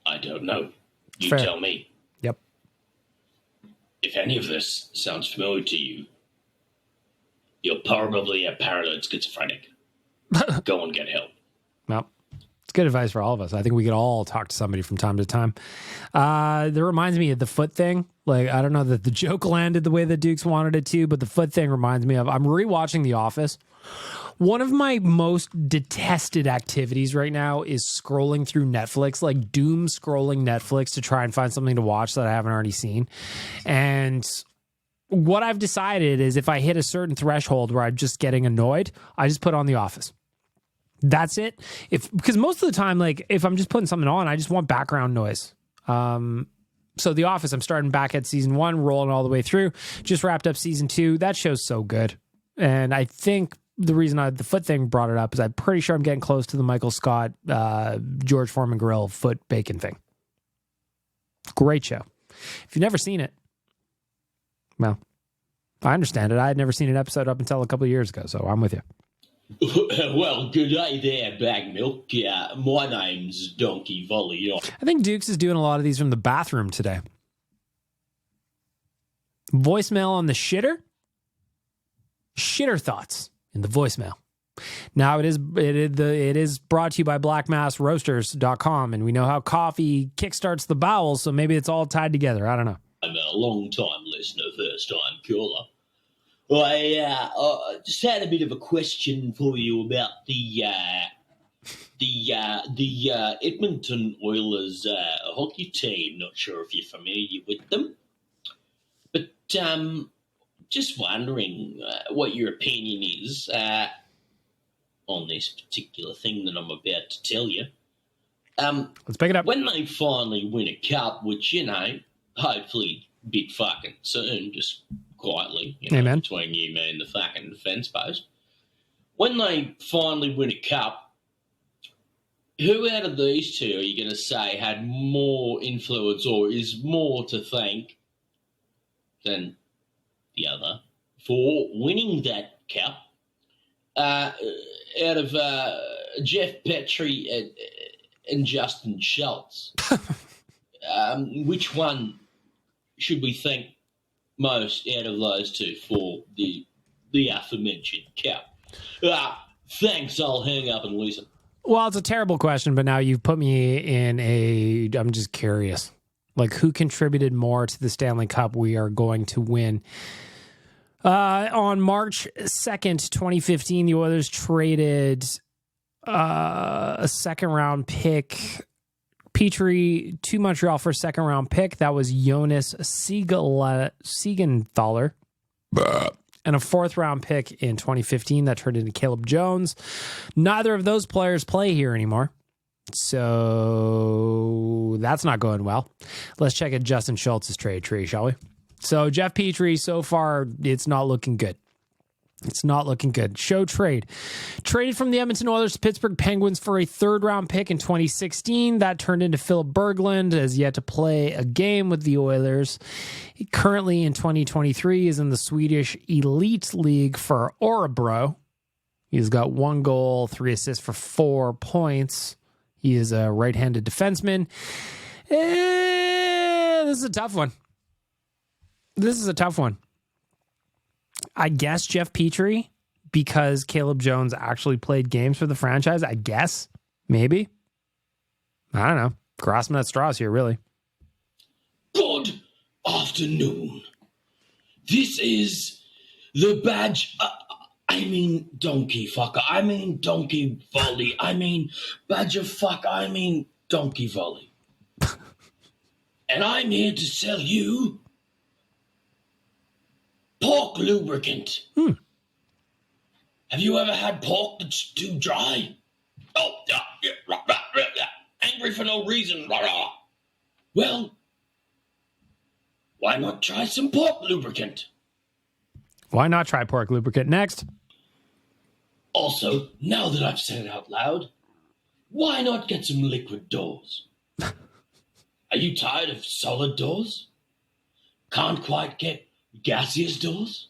I don't know. You Fair. tell me. Yep. If any of this sounds familiar to you, you're probably a paranoid schizophrenic. Go and get help. Well, it's good advice for all of us. I think we could all talk to somebody from time to time. That reminds me of the foot thing. Like, I don't know that the joke landed the way that Dukes wanted it to, but the foot thing reminds me of, I'm rewatching The Office. One of my most detested activities right now is scrolling through Netflix, like doom scrolling Netflix to try and find something to watch that I haven't already seen. And what I've decided is if I hit a certain threshold where I'm just getting annoyed, I just put on The Office. That's it. Because most of the time, like if I'm just putting something on, I just want background noise. So The Office, I'm starting back at season 1, rolling all the way through. Just wrapped up season 2. That show's so good. And I think the reason the foot thing brought it up is I'm pretty sure I'm getting close to the Michael Scott, George Foreman grill foot bacon thing. Great show. If you've never seen it, well, I understand it. I had never seen an episode up until a couple of years ago, so I'm with you. Well, good day there, Bag Milk. My name's Donkey Volley. I think Dukes is doing a lot of these from the bathroom today. Voicemail on the shitter? Shitter thoughts in the voicemail. Now it is brought to you by blackmassroasters.com, and we know how coffee kickstarts the bowels, so maybe it's all tied together. I don't know. I'm a long-time listener, first-time caller. I just had a bit of a question for you about the Edmonton Oilers hockey team. Not sure if you're familiar with them, but just wondering what your opinion is on this particular thing that I'm about to tell you. Let's pick it up. When they finally win a cup, which, you know, hopefully a bit fucking soon, just quietly, you know, Amen. between you, me, and the fucking defence post. When they finally win a cup, who out of these two are you going to say had more influence or is more to thank than the other for winning that cup? Out of Jeff Petrie and Justin Schultz, which one should we thank most out of those two for the aforementioned cup? Thanks, I'll hang up and listen. Well, it's a terrible question, but now you've put me in I'm just curious. Like, who contributed more to the Stanley Cup we are going to win? On March 2nd, 2015, the Oilers traded a second-round pick, Petrie, to Montreal for a second-round pick. That was Jonas Siegenthaler. And a fourth-round pick in 2015 that turned into Caleb Jones. Neither of those players play here anymore. So that's not going well. Let's check out Justin Schultz's trade tree, shall we? So Jeff Petrie, so far, it's not looking good. It's not looking good. Show trade. Traded from the Edmonton Oilers to Pittsburgh Penguins for a third-round pick in 2016. That turned into Philip Berglund, has yet to play a game with the Oilers. He currently, in 2023, is in the Swedish Elite League for Örebro. He's got 1 goal, 3 assists for 4 points. He is a right-handed defenseman. This is a tough one. I guess Jeff Petrie, because Caleb Jones actually played games for the franchise. I guess. Maybe. I don't know. Grasping at straws here, really. Good afternoon. This is the badge. Donkey fucker. Donkey volley. Badger fuck. Donkey volley. And I'm here to sell you pork lubricant. Have you ever had pork that's too dry? Oh, angry for no reason. Well, why not try some pork lubricant? Why not try pork lubricant? Next. Also, now that I've said it out loud, why not get some liquid doors? Are you tired of solid doors? Can't quite get gaseous doors?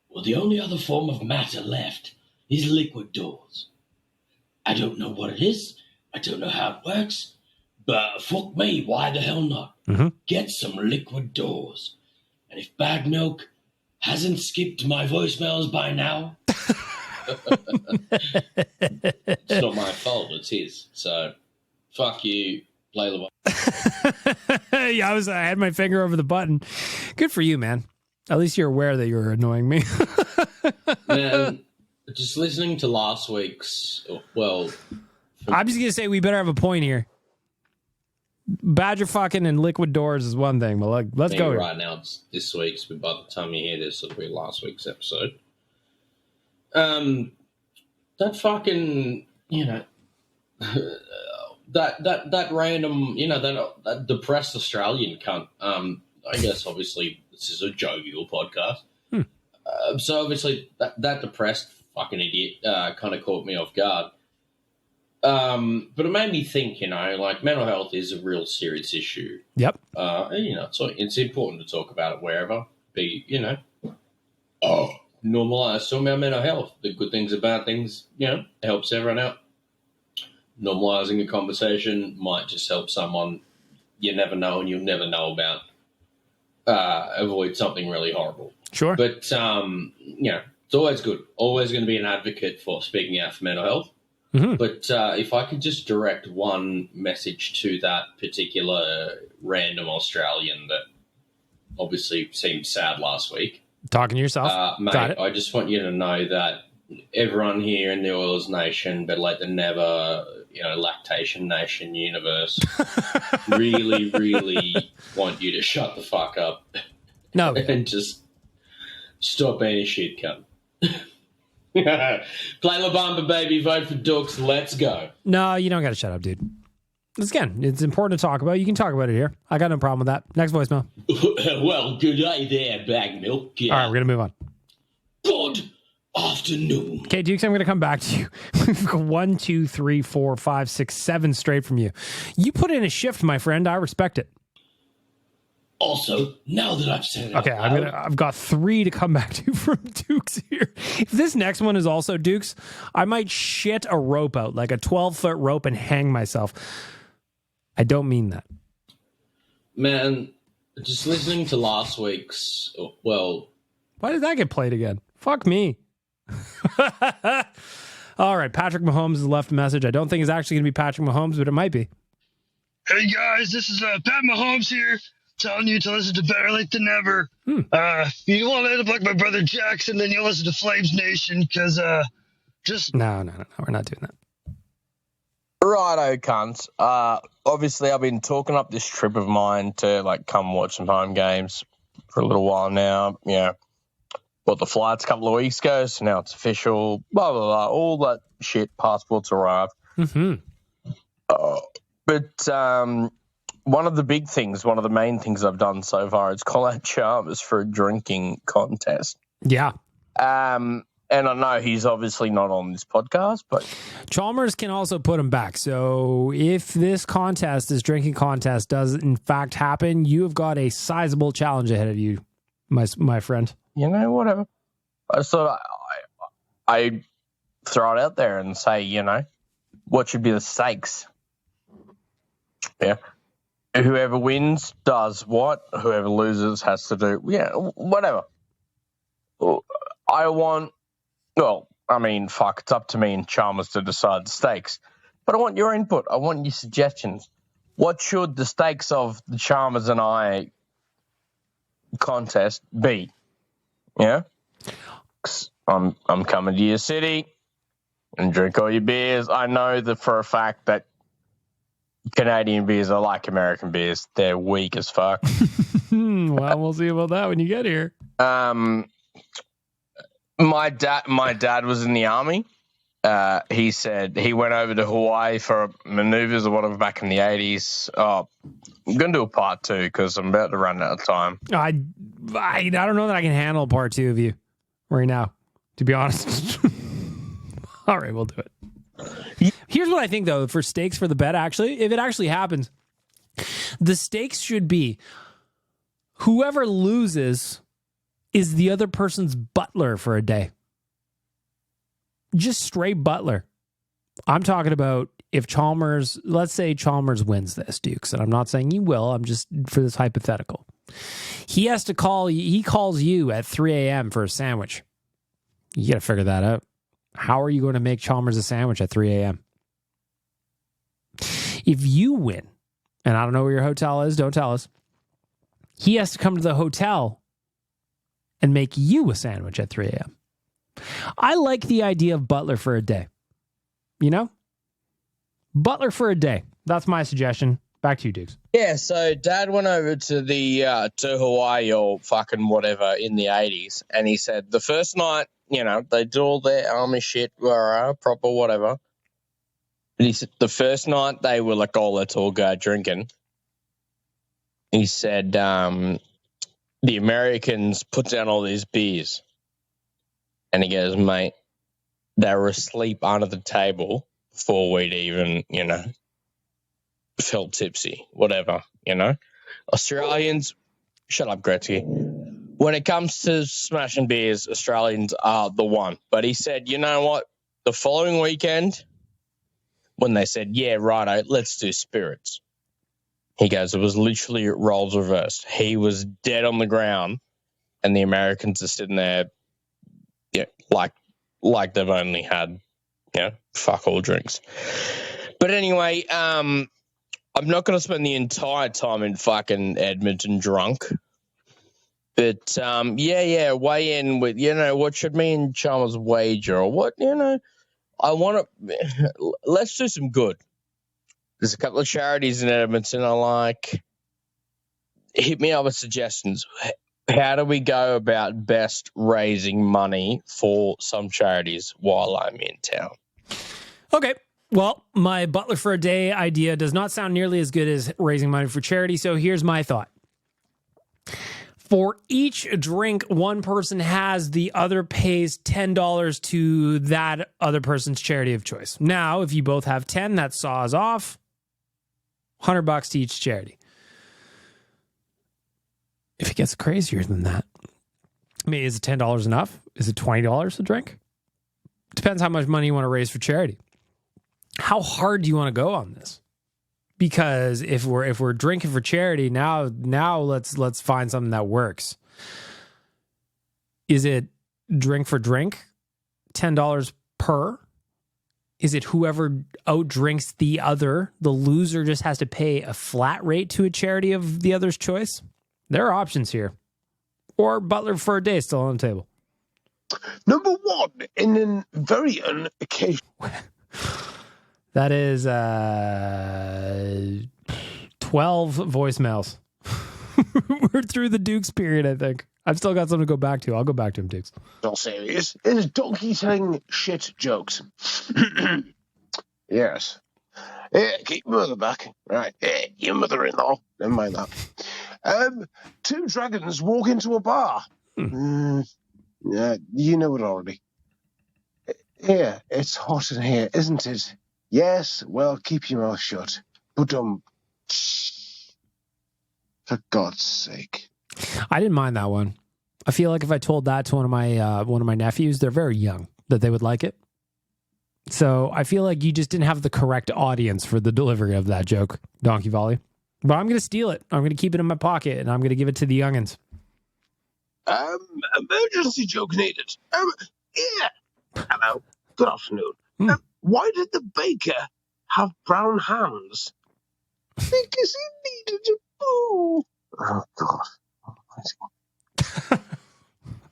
Well, the only other form of matter left is liquid doors. I don't know what it is. I don't know how it works. But fuck me, why the hell not? Get some liquid doors. And if Bag Milk hasn't skipped my voicemails by now, it's not my fault, it's his. So, fuck you, play the Yeah, I had my finger over the button. Good for you, man. At least you're aware that you're annoying me. Man, just listening to last week's, well... I'm just going to say we better have a point here. Badger fucking and liquid doors is one thing, but let's go. Right now, it's this week's, but by the time you hear this, it'll be last week's episode. That fucking, that random, that depressed Australian cunt. I guess obviously this is a jovial podcast. So obviously that depressed fucking idiot kind of caught me off guard. But it made me think, mental health is a real serious issue. Yep. So it's important to talk about it wherever. Normalize talking about mental health, the good things, the bad things, it helps everyone out. Normalizing a conversation might just help someone you never know and you'll never know about avoid something really horrible. Sure. But, it's always good. Always going to be an advocate for speaking out for mental health. But if I could just direct one message to that particular random Australian that obviously seemed sad last week. Talking to yourself. Mate, Got it. I just want you to know that everyone here in the Oilers Nation, Better Lait Than Never, Lactation Nation universe, really, really want you to shut the fuck up. No. And just stop being a shit cunt. Play La Bamba, baby. Vote for Dukes. Let's go. No, you don't got to shut up, dude. Again, it's important to talk about. You can talk about it here. I got no problem with that. Next voicemail. Well, good day there, Bag Milk. All right, we're going to move on. Good afternoon. Okay, Dukes, I'm going to come back to you. We've got 1, 2, 3, 4, 5, 6, 7 straight from you. You put in a shift, my friend. I respect it. Also, now that I've said it Okay, out loud, I've got 3 to come back to from Dukes here. If this next one is also Dukes, I might shit a rope out, like a 12-foot rope, and hang myself. I don't mean that. Man, just listening to last week's, well... Why did that get played again? Fuck me. All right, Patrick Mahomes has left a message. I don't think it's actually going to be Patrick Mahomes, but it might be. Hey, guys, this is Pat Mahomes here, telling you to listen to Better Late Than Never. If you want to end up like my brother Jackson, then you'll listen to Flames Nation, because just... No, we're not doing that. Righto, cunts. Obviously, I've been talking up this trip of mine to, come watch some home games for a little while now. Bought the flights a couple of weeks ago, so now it's official, blah, blah, blah, all that shit, passports arrived. But one of the big things, one of the main things I've done so far is call out Chalmers for a drinking contest. Yeah. And I know he's obviously not on this podcast, but... Chalmers can also put him back. So if this drinking contest, does in fact happen, you have got a sizable challenge ahead of you, my friend. Whatever. So I throw it out there and say, what should be the stakes? Yeah. Whoever wins does what? Whoever loses has to do, whatever. It's up to me and Chalmers to decide the stakes. But I want your input. I want your suggestions. What should the stakes of the Chalmers and I contest be? Yeah? 'Cause I'm coming to your city and drink all your beers. I know that for a fact that Canadian beers are like American beers. They're weak as fuck. Well, we'll see about that when you get here. My dad was in the army. He said he went over to Hawaii for maneuvers or whatever back in the 80s. Oh, I'm going to do a part 2 because I'm about to run out of time. I don't know that I can handle part 2 of you right now, to be honest. All right, we'll do it. Here's what I think, though, for stakes for the bet, actually, if it actually happens, the stakes should be whoever loses is the other person's butler for a day. Just straight butler. I'm talking about if Chalmers, let's say Chalmers wins this, Dukes, and I'm not saying he will, I'm just for this hypothetical. He calls you at 3 a.m. for a sandwich. You got to figure that out. How are you going to make Chalmers a sandwich at 3 a.m.? If you win, and I don't know where your hotel is, don't tell us, he has to come to the hotel and make you a sandwich at 3 a.m. I like the idea of butler for a day. Butler for a day. That's my suggestion. Back to you, Dukes. Yeah, so Dad went over to to Hawaii or fucking whatever in the 80s, and he said the first night, they do all their army shit, proper whatever. But he said the first night they were like, oh, let's all go drinking. He said the Americans put down all these beers. And he goes, mate, they were asleep under the table before we'd even, felt tipsy, whatever, Australians, shut up, Gretzky. When it comes to smashing beers, Australians are the one. But he said, you know what? The following weekend, when they said, yeah, righto, let's do spirits. He goes, it was literally roles reversed. He was dead on the ground, and the Americans are sitting there, like they've only had, fuck all drinks. But anyway, I'm not going to spend the entire time in fucking Edmonton drunk. But, weigh in with, what should me and Chalmers wager or what, I want to, let's do some good. There's a couple of charities in Edmonton I like. Hit me up with suggestions. How do we go about best raising money for some charities while I'm in town? Okay. Well, my butler for a day idea does not sound nearly as good as raising money for charity. So here's my thought. For each drink one person has, the other pays $10 to that other person's charity of choice. Now, if you both have 10, that saws off $100 to each charity. If it gets crazier than that, I mean, is it $10 enough? Is it $20 a drink? Depends how much money you want to raise for charity. How hard do you want to go on this? Because if we're drinking for charity, now let's find something that works. Is it drink for drink, $10 per? Is it whoever outdrinks the other, the loser just has to pay a flat rate to a charity of the other's choice? There are options here. Or butler for a day still on the table. Number one, in a very unoccasional... That is 12 voicemails. We're through the Dukes period, I think. I've still got something to go back to. I'll go back to him, Dukes. All serious is donkey telling shit jokes. Yes. Yeah, keep mother back. Right. Yeah, your mother-in-law. Never mind that. Two dragons walk into a bar. Yeah, you know it already. Here, it's hot in here, isn't it? Yes, well, keep your mouth shut. But for God's sake. I didn't mind that one. I feel like if I told that to one of my nephews, they're very young, that they would like it. So I feel like you just didn't have the correct audience for the delivery of that joke, Donkey Volley. But I'm going to steal it. I'm going to keep it in my pocket, and I'm going to give it to the youngins. Emergency joke needed. Yeah. Hello. Good afternoon. Why did the baker have brown hands? Because he needed a boo. Oh, God.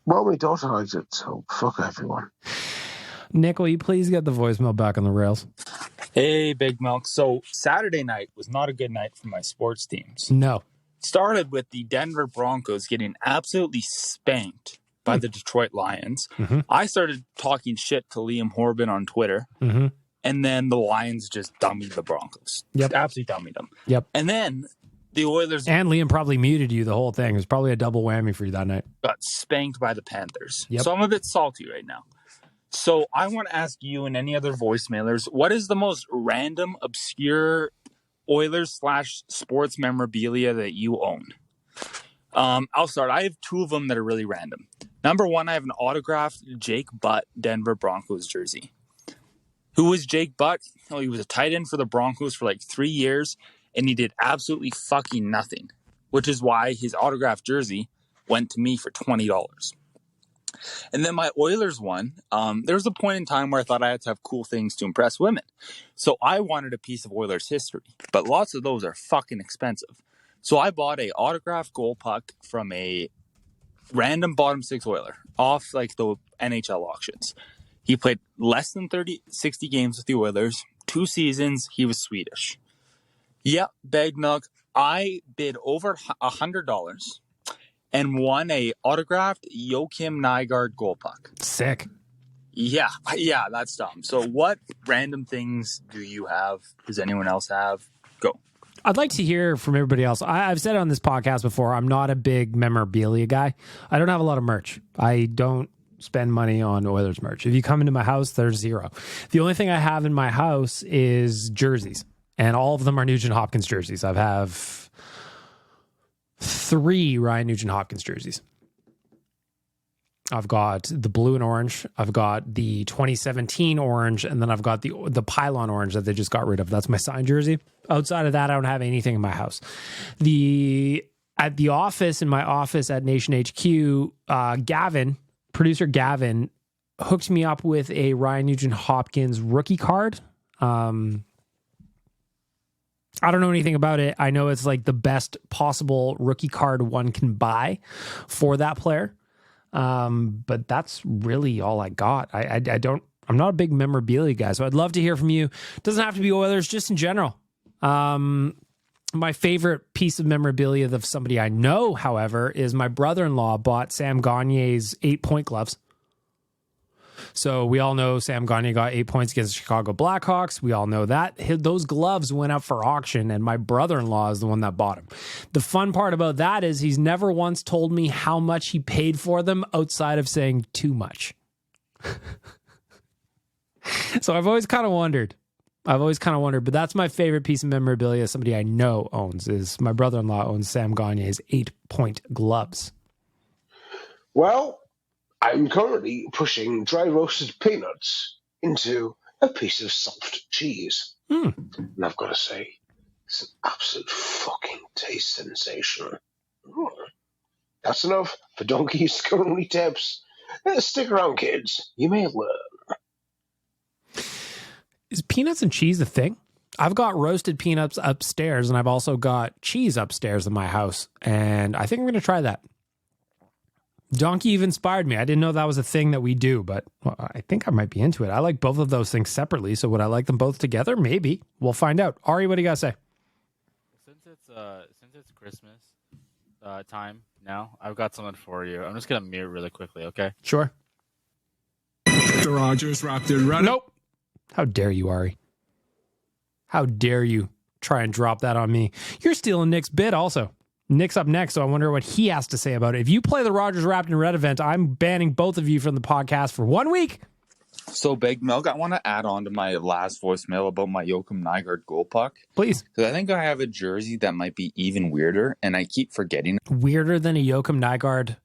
Well, my daughter likes it, so fuck everyone. Nick, will you please get the voicemail back on the rails? Hey, Big Milk. So Saturday night was not a good night for my sports teams. No. Started with the Denver Broncos getting absolutely spanked by the Detroit Lions. Mm-hmm. I started talking shit to Liam Horban on Twitter. Mm-hmm. And then the Lions just dummied the Broncos. Yep. Absolutely dummied them. Yep. And then the Oilers... And Liam probably muted you the whole thing. It was probably a double whammy for you that night. got spanked by the Panthers. Yep. So I'm a bit salty right now. So I want to ask you and any other voicemailers, what is the most random, obscure Oilers/sports memorabilia that you own? I'll start. I have two of them that are really random. Number one, I have an autographed Jake Butt Denver Broncos jersey. Who was Jake Butt? Oh, he was a tight end for the Broncos for like 3 years, and he did absolutely fucking nothing, which is why his autographed jersey went to me for $20. And then my Oilers one, there was a point in time where I thought I had to have cool things to impress women. So I wanted a piece of Oilers history, but lots of those are fucking expensive. So I bought a autographed goal puck from a random bottom six Oiler off like the NHL auctions. He played less than 60 games with the Oilers, 2 seasons. He was Swedish. Yep, Bag Milk. I bid over $100 and won a autographed Joakim Nygard goal puck. Sick. Yeah, that's dumb. So what random things do you have? Does anyone else have? Go. I'd like to hear from everybody else. I've said on this podcast before, I'm not a big memorabilia guy. I don't have a lot of merch. I don't spend money on Oilers merch. If you come into my house, there's zero. The only thing I have in my house is jerseys, and all of them are Nugent Hopkins jerseys. I have 3 Ryan Nugent Hopkins jerseys. I've got the blue and orange. I've got the 2017 orange, and then I've got the pylon orange that they just got rid of. That's my signed jersey. Outside of that, I don't have anything in my house. At the office, in my office at Nation HQ, producer Gavin, hooked me up with a Ryan Nugent Hopkins rookie card. I don't know anything about it. I know it's like the best possible rookie card one can buy for that player. But that's really all I got. I'm not a big memorabilia guy, so I'd love to hear from you. It doesn't have to be Oilers, just in general. My favorite piece of memorabilia of somebody I know, however, is my brother-in-law bought Sam Gagner's 8-point gloves. So we all know Sam Gagner got 8 points against the Chicago Blackhawks. We all know that. Those gloves went up for auction, and my brother-in-law is the one that bought them. The fun part about that is he's never once told me how much he paid for them outside of saying too much. So I've always kind of wondered. But that's my favorite piece of memorabilia somebody I know owns is my brother-in-law owns Sam Gagner's 8-point gloves. Well, I'm currently pushing dry roasted peanuts into a piece of soft cheese. And I've got to say, it's an absolute fucking taste sensation. That's enough for Donkey's currently tips. Stick around, kids. You may learn. Is peanuts and cheese a thing? I've got roasted peanuts upstairs, and I've also got cheese upstairs in my house, and I think I'm going to try that. Donkey, you've inspired me. I didn't know that was a thing that we do, but I think I might be into it. I like both of those things separately, so would I like them both together? Maybe. We'll find out. Ari, what do you got to say? Since it's Christmas time now, I've got something for you. I'm just going to mute really quickly, okay? Sure. The Rogers Raptor run. Nope. How dare you, Ari? How dare you try and drop that on me? You're stealing Nick's bid also. Nick's up next, so I wonder what he has to say about it. If you play the Rogers Wrapped in Red event, I'm banning both of you from the podcast for 1 week. So, Big Milk, I want to add on to my last voicemail about my Joakim Nygard goal puck. Please. Because I think I have a jersey that might be even weirder, and I keep forgetting. Weirder than a Joakim Nygard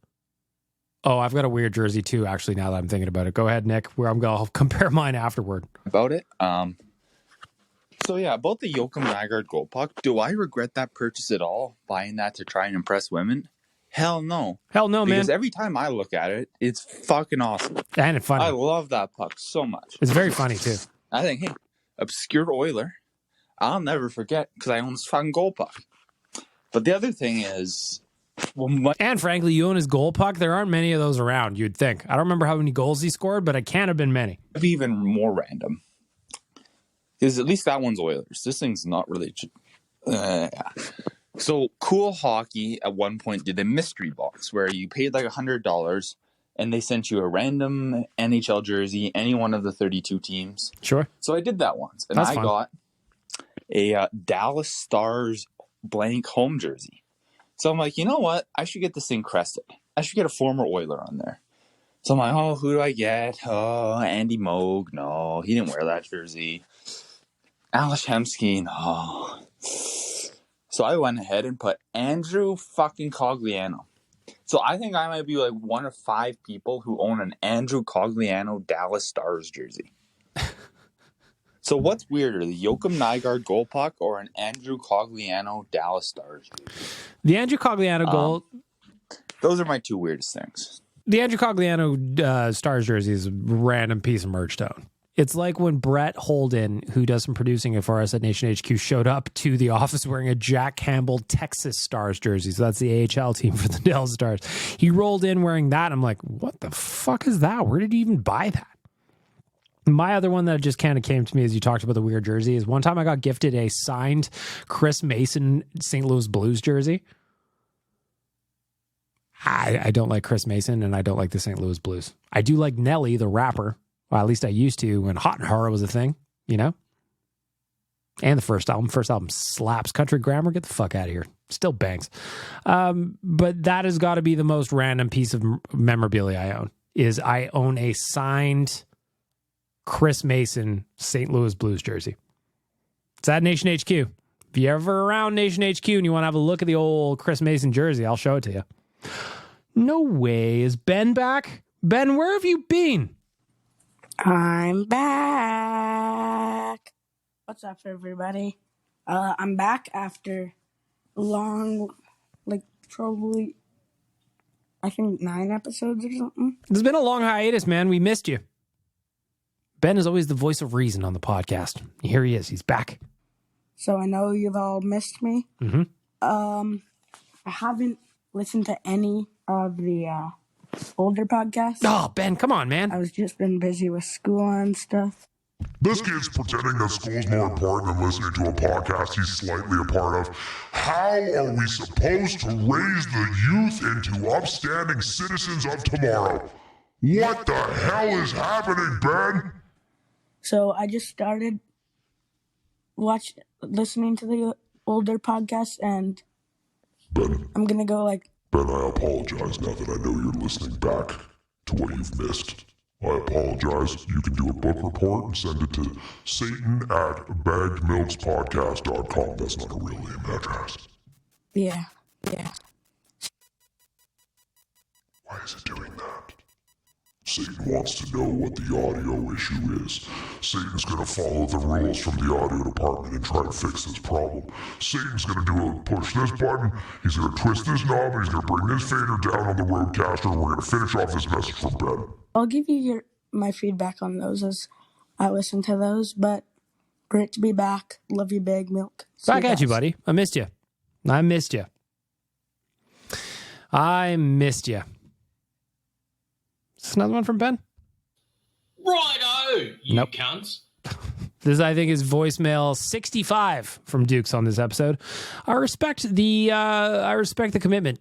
Oh, I've got a weird jersey too, actually, now that I'm thinking about it. Go ahead, Nick, where I'm going to compare mine afterward. About it. So yeah, about the Joachim Nygaard gold puck, do I regret that purchase at all, buying that to try and impress women? Hell no. Hell no, man. Because every time I look at it, it's fucking awesome. And it's funny. I love that puck so much. It's very funny, too. I think, hey, obscure Oiler, I'll never forget because I own this fucking gold puck. But the other thing is... and frankly, you own his goal puck. There aren't many of those around, you'd think. I don't remember how many goals he scored, but it can't have been many. Maybe even more random. Because at least that one's Oilers. This thing's not really... So, Cool Hockey at one point did a mystery box where you paid like $100 and they sent you a random NHL jersey, any one of the 32 teams. Sure. So I did that once. And That's I fun. got a Dallas Stars blank home jersey. So I'm like, you know what? I should get this thing crested. I should get a former Oiler on there. So I'm like, oh, who do I get? Oh, Andy Moog. No, he didn't wear that jersey. Alex Hemsky. No. So I went ahead and put Andrew fucking Cogliano. So I think I might be like one of 5 people who own an Andrew Cogliano Dallas Stars jersey. So what's weirder, the Joachim Nygaard goal puck or an Andrew Cogliano Dallas Stars jersey? The Andrew Cogliano goal... those are my 2 weirdest things. The Andrew Cogliano Stars jersey is a random piece of merch tone. It's like when Brett Holden, who does some producing for us at Nation HQ, showed up to the office wearing a Jack Campbell Texas Stars jersey. So that's the AHL team for the Dallas Stars. He rolled in wearing that. I'm like, what the fuck is that? Where did you even buy that? My other one that just kind of came to me as you talked about the weird jersey is one time I got gifted a signed Chris Mason St. Louis Blues jersey. I don't like Chris Mason and I don't like the St. Louis Blues. I do like Nelly, the rapper. Well, at least I used to when Hot and Horror was a thing, you know? And the first album. First album slaps. Country Grammar, get the fuck out of here. Still bangs. But that has got to be the most random piece of memorabilia I own, is I own a signed Chris Mason St. Louis Blues jersey. It's at Nation HQ. If you're ever around Nation HQ and you want to have a look at the old Chris Mason jersey, I'll show it to you. No way. Is Ben back? Ben, where have you been? I'm back. What's up, everybody? I'm back after a long, probably, I think 9 episodes or something. It's been a long hiatus, man. We missed you. Ben is always the voice of reason on the podcast. Here he is. He's back. So I know you've all missed me. Mm-hmm. I haven't listened to any of the older podcasts. Oh, Ben, come on, man. I was just been busy with school and stuff. This kid's pretending that school's more important than listening to a podcast he's slightly a part of. How are we supposed to raise the youth into upstanding citizens of tomorrow? What the hell is happening, Ben? So I just started listening to the older podcasts, and Ben, I'm gonna go Ben, I apologize now that I know you're listening back to what you've missed. I apologize. You can do a book report and send it to Satan@baggedmilkspodcast.com. That's not a real name address. Yeah. Why is it doing that? Satan wants to know what the audio issue is. Satan's going to follow the rules from the audio department and try to fix this problem. Satan's going to push this button, he's going to twist this knob, and he's going to bring this fader down on the roadcaster, and we're going to finish off this message from Ben. I'll give you my feedback on those as I listen to those, but great to be back. Love you, Big Milk. Back at you, buddy. I missed you. Is this another one from Ben? Righto, you Nope. cunts. This, I think, is voicemail 65 from Dukes on this episode. I respect the commitment.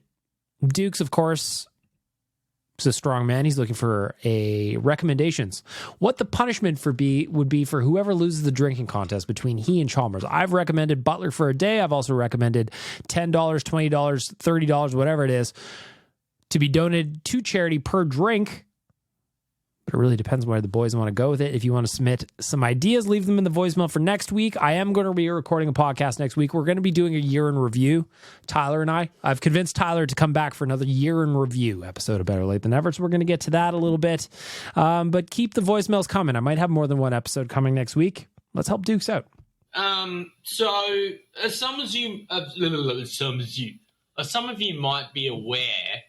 Dukes, of course, is a strong man. He's looking for recommendations. What the punishment would be for whoever loses the drinking contest between he and Chalmers. I've recommended Butler for a day. I've also recommended $10, $20, $30, whatever it is, to be donated to charity per drink. But it really depends where the boys want to go with it. If you want to submit some ideas, leave them in the voicemail for next week. I am going to be recording a podcast next week. We're going to be doing a year in review, Tyler and I. I've convinced Tyler to come back for another year in review episode of Better Late Than Never, so we're going to get to that a little bit. But keep the voicemails coming. I might have more than one episode coming next week. Let's help Dukes out. So, as some of you might be aware,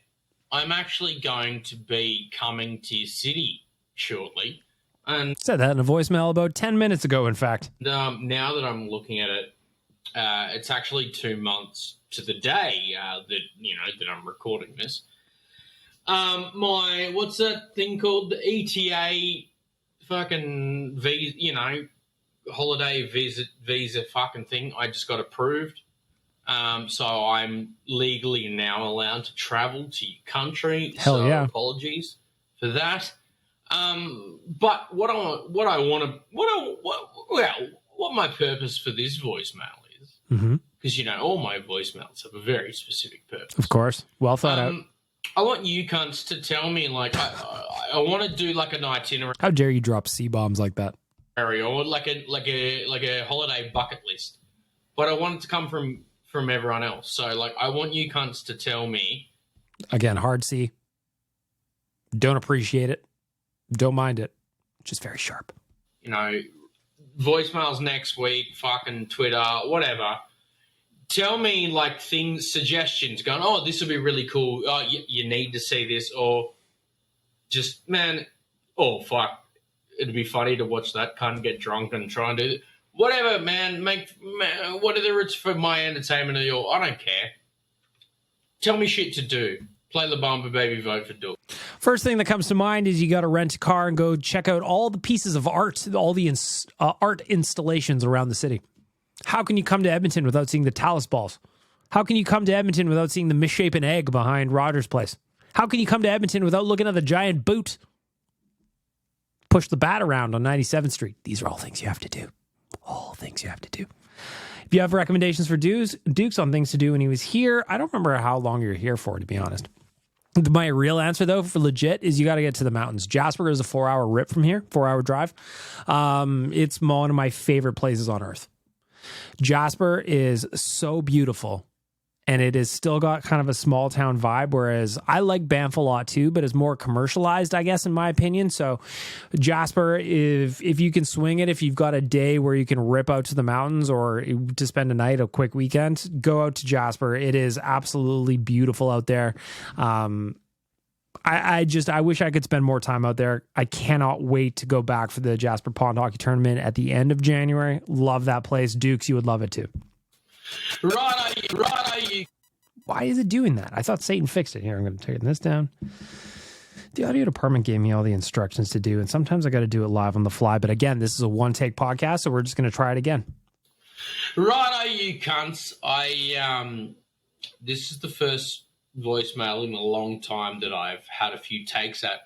I'm actually going to be coming to your city shortly. And said that in a voicemail about 10 minutes ago, in fact. now that I'm looking at it, it's actually 2 months to the day that I'm recording this. What's that thing called? The ETA fucking visa, holiday visa fucking thing. I just got approved. So I'm legally now allowed to travel to your country. Hell yeah. Apologies for that. But what my purpose for this voicemail is, because all my voicemails have a very specific purpose. Of course, well thought out. I want you cunts to tell me, like, I want to do like an itinerary. How dare you drop C-bombs like that? Or like a holiday bucket list, but I want it to come from everyone else. So, like, I want you cunts to tell me. Again, hard C. Don't appreciate it. Don't mind it. Just very sharp. Voicemails next week, fucking Twitter, whatever. Tell me, like, suggestions going, oh, this would be really cool. Oh, you need to see this. Or just, man, oh, fuck. It'd be funny to watch that cunt get drunk and try and do it. Whatever, man. Whatever it's for my entertainment or your, I don't care. Tell me shit to do. Play the bumper, baby, vote for Duke. First thing that comes to mind is you got to rent a car and go check out all the pieces of art, all the art installations around the city. How can you come to Edmonton without seeing the Talus balls? How can you come to Edmonton without seeing the misshapen egg behind Rogers Place? How can you come to Edmonton without looking at the giant boot? Push the bat around on 97th Street. These are all things you have to do. All things you have to do. If you have recommendations for Dukes on things to do when he was here, I don't remember how long you were here for, to be honest. My real answer, though, for legit, is you got to get to the mountains. Jasper is a 4-hour rip from here, 4-hour drive. It's one of my favorite places on earth. Jasper is so beautiful, and it has still got kind of a small town vibe, whereas I like Banff a lot too, but it's more commercialized, I guess, in my opinion. So Jasper, if you can swing it, if you've got a day where you can rip out to the mountains or to spend a night, a quick weekend, go out to Jasper. It is absolutely beautiful out there. I wish I could spend more time out there. I cannot wait to go back for the Jasper Pond Hockey Tournament at the end of January. Love that place. Dukes, you would love it too. Right. Why is it doing that? I thought Satan fixed it. Here, I'm going to take this down. The audio department gave me all the instructions to do, and sometimes I got to do it live on the fly. But again, this is a one-take podcast, so we're just going to try it again. Right, you cunts. This is the first voicemail in a long time that I've had a few takes at.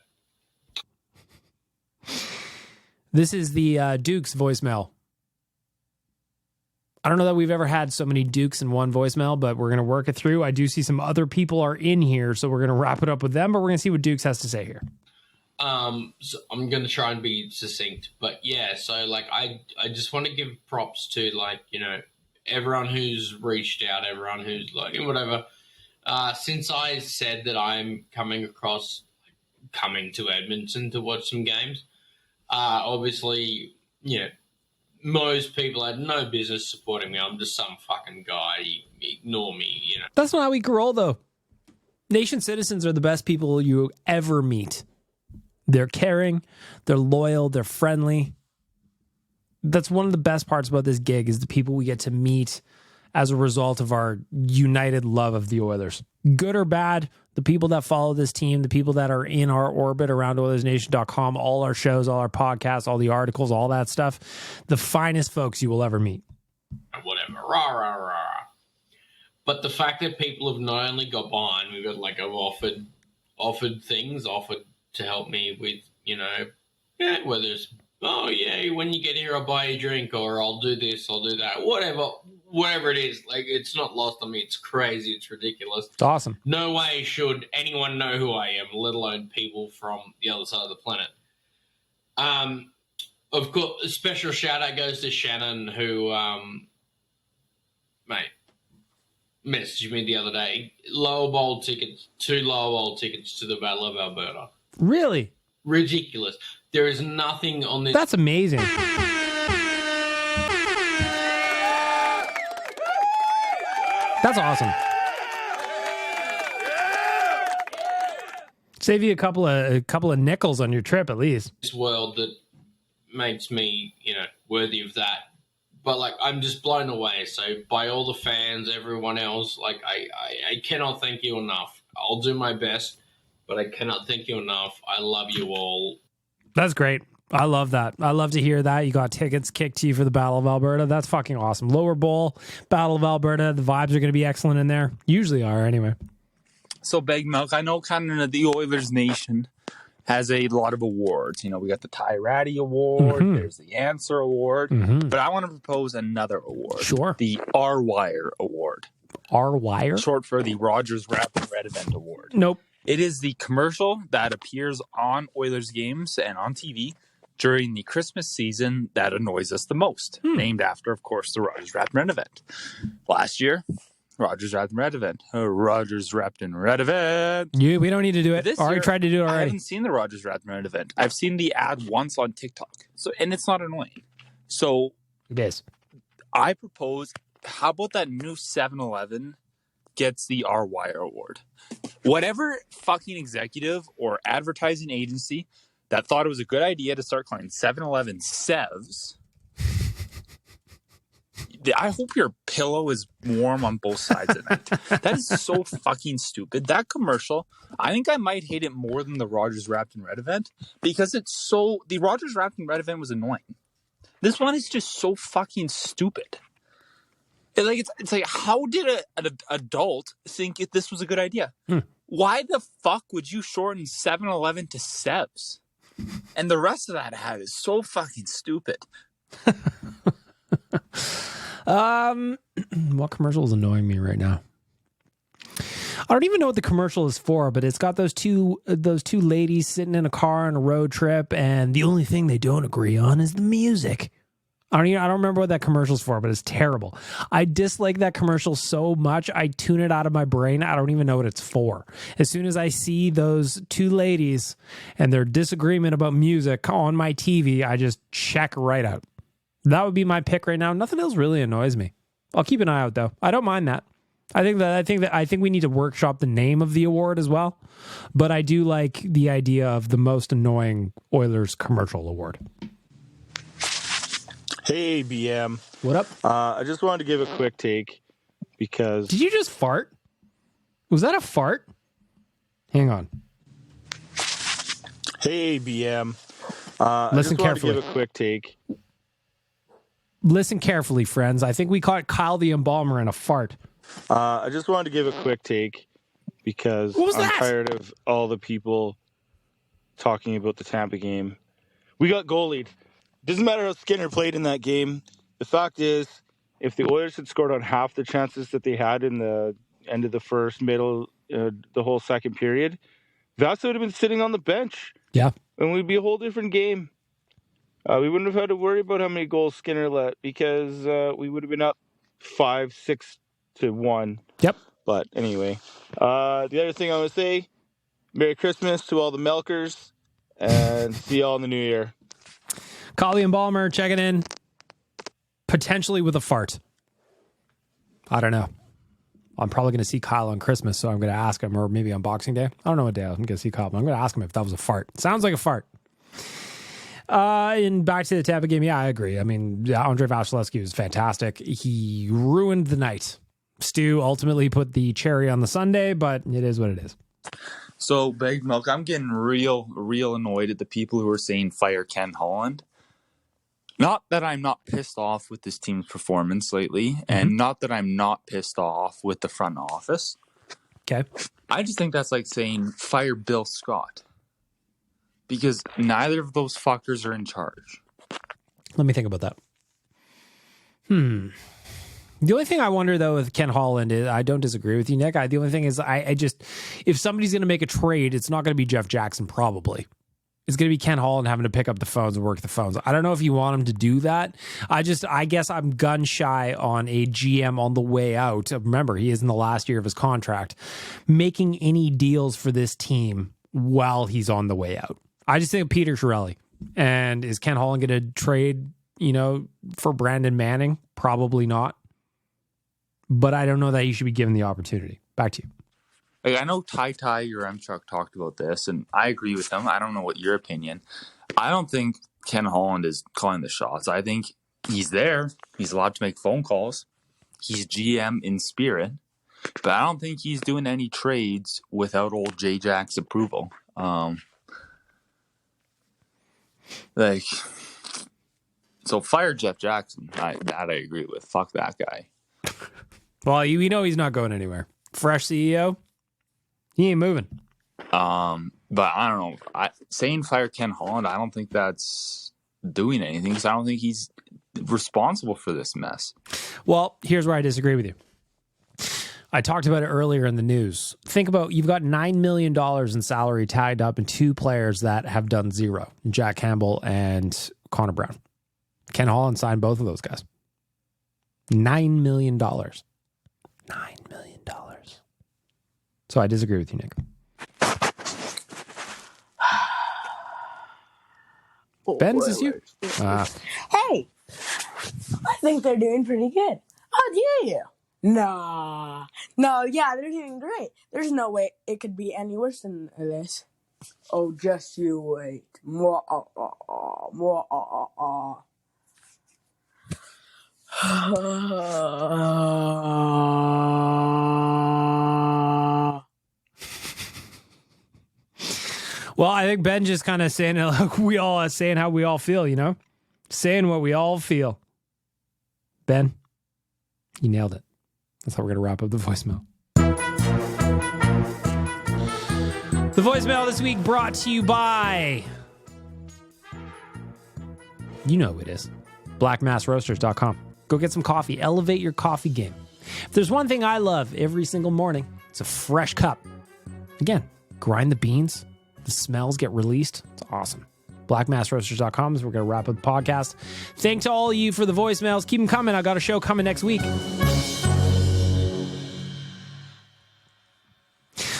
This is the Dukes voicemail. I don't know that we've ever had so many Dukes in one voicemail, but we're going to work it through. I do see some other people are in here, so we're going to wrap it up with them, but we're going to see what Dukes has to say here. So I'm going to try and be succinct, but yeah, so like I just want to give props to, like, everyone who's reached out, everyone who's like, whatever. Since I said that I'm coming to Edmonton to watch some games, obviously, most people had no business supporting me. I'm just some fucking guy. Ignore me, That's not how we can roll, though. Nation citizens are the best people you ever meet. They're caring, they're loyal, they're friendly. That's one of the best parts about this gig is the people we get to meet as a result of our united love of the Oilers. Good or bad, the people that follow this team, the people that are in our orbit around OilersNation.com, all our shows, all our podcasts, all the articles, all that stuff, the finest folks you will ever meet. Whatever. Rah, rah, rah. But the fact that people have not only got behind me, but like I've offered things, offered to help me with, whether it's, oh yeah, when you get here, I'll buy you a drink, or I'll do this, I'll do that, whatever it is. Like, it's not lost on me. It's crazy. It's ridiculous. It's awesome. No way should anyone know who I am, let alone people from the other side of the planet. Of course, a special shout out goes to Shannon, who, mate, messaged me the other day. Lower bowl tickets, 2 lower bowl tickets to the Battle of Alberta. Really? Ridiculous. There is nothing on this. That's amazing. That's awesome. Save you a couple of nickels on your trip at least. This world that makes me, worthy of that. But like, I'm just blown away. So by all the fans, everyone else, like I cannot thank you enough. I'll do my best, but I cannot thank you enough. I love you all. That's great. I love that. I love to hear that. You got tickets kicked to you for the Battle of Alberta. That's fucking awesome. Lower Bowl, Battle of Alberta. The vibes are going to be excellent in there. Usually are anyway. So, Big Milk, I know kind of the Oilers Nation has a lot of awards. We got the Ty Ratty Award. Mhm. There's the Answer Award. Mhm. But I want to propose another award. Sure. The R-Wire Award. R-Wire? Short for the Rogers Rapid Red Event Award. Nope. It is the commercial that appears on Oilers games and on TV during the Christmas season that annoys us the most. Named after, of course, the Rogers Wrapped in Red event. Last year, Rogers Wrapped in Red event. Rogers Wrapped in Red event. We don't need to do it. This Already year, tried to do it I already. haven't seen the Rogers Wrapped in Red event. I've seen the ad once on TikTok. And it's not annoying. So it is. I propose, how about that new 7-Eleven gets the R-Wire Award? Whatever fucking executive or advertising agency that thought it was a good idea to start calling 7-Eleven Sevs, I hope your pillow is warm on both sides of that. That is so fucking stupid. That commercial, I think I might hate it more than the Rogers Wrapped in Red event because the Rogers Wrapped in Red event was annoying. This one is just so fucking stupid. It's like, how did an adult think this was a good idea? Why the fuck would you shorten 7-Eleven to Sevs? And the rest of that ad is so fucking stupid. What commercial is annoying me right now? I don't even know what the commercial is for, but it's got those two ladies sitting in a car on a road trip, and the only thing they don't agree on is the music. I don't remember what that commercial's for, but it's terrible. I dislike that commercial so much, I tune it out of my brain. I don't even know what it's for. As soon as I see those two ladies and their disagreement about music on my TV, I just check right out. That would be my pick right now. Nothing else really annoys me. I'll keep an eye out though. I don't mind that. I think we need to workshop the name of the award as well. But I do like the idea of the most annoying Oilers commercial award. Hey, BM. What up? I just wanted to give a quick take because... Did you just fart? Was that a fart? Hang on. Hey, BM. Listen carefully. I just wanted to give a quick take. Listen carefully, friends. I think we caught Kyle the Embalmer in a fart. I just wanted to give a quick take because I'm tired of all the people talking about the Tampa game. We got goalied. Doesn't matter how Skinner played in that game. The fact is, if the Oilers had scored on half the chances that they had in the end of the first, middle, the whole second period, Vasa would have been sitting on the bench. Yeah. And we'd be a whole different game. We wouldn't have had to worry about how many goals Skinner let because we would have been up 5-6-1. Yep. But anyway, the other thing I want to say, Merry Christmas to all the milkers, and see y'all in the new year. Collie and Balmer checking in, potentially with a fart. I don't know. I'm probably going to see Kyle on Christmas, so I'm going to ask him, or maybe on Boxing Day. I don't know what day I'm going to see Kyle, but I'm going to ask him if that was a fart. Sounds like a fart. And back to the Tampa game, yeah, I agree. I mean, Andre Vasilevsky was fantastic. He ruined the night. Stu ultimately put the cherry on the sundae, but it is what it is. So, Big Milk, I'm getting real annoyed at the people who are saying fire Ken Holland. Not that I'm not pissed off with this team's performance lately, and not that I'm not pissed off with the front office. Okay. I just think that's like saying fire Bill Scott. Because neither of those fuckers are in charge. Let me think about that. The only thing I wonder, though, with Ken Holland is, I don't disagree with you, Nick. The only thing is, I just, if somebody's going to make a trade, it's not going to be Jeff Jackson, probably. is going to be Ken Holland having to pick up the phones and work the phones. I don't know if you want him to do that. I guess I'm gun shy on a GM on the way out. Remember, he is in the last year of his contract, making any deals for this team while he's on the way out. I just think of Peter Chiarelli. And is Ken Holland going to trade, for Brandon Manning? Probably not. But I don't know that he should be given the opportunity. Back to you. Like, I know Ty Yaremchuk talked about this, and I agree with him. I don't know what your opinion. I don't think Ken Holland is calling the shots. I think he's there. He's allowed to make phone calls. He's GM in spirit. But I don't think he's doing any trades without old J-Jack's approval. So fire Jeff Jackson. I agree with. Fuck that guy. Well, we know he's not going anywhere. Fresh CEO, he ain't moving. But I don't know. Saying fire Ken Holland, I don't think that's doing anything because I don't think he's responsible for this mess. Well, here's where I disagree with you. I talked about it earlier in the news. Think about, you've got $9 million in salary tied up in two players that have done zero, Jack Campbell and Connor Brown. Ken Holland signed both of those guys. $9 million. $9 million. So I disagree with you, Nick. Ben's is you. Hey, I think they're doing pretty good. How dare you? No, yeah, they're doing great. There's no way it could be any worse than this. Oh, just you wait. Well, I think Ben just kind of saying it like we all are saying how we all feel, saying what we all feel. Ben, you nailed it. That's how we're going to wrap up the voicemail. The voicemail this week brought to you by, you know who it is, blackmassroasters.com. Go get some coffee. Elevate your coffee game. If there's one thing I love every single morning, it's a fresh cup. Again, grind the beans. The smells get released. It's awesome. blackmassroasters.com is where we're going to wrap up the podcast. Thanks to all of you for the voicemails. Keep them coming. I got a show coming next week.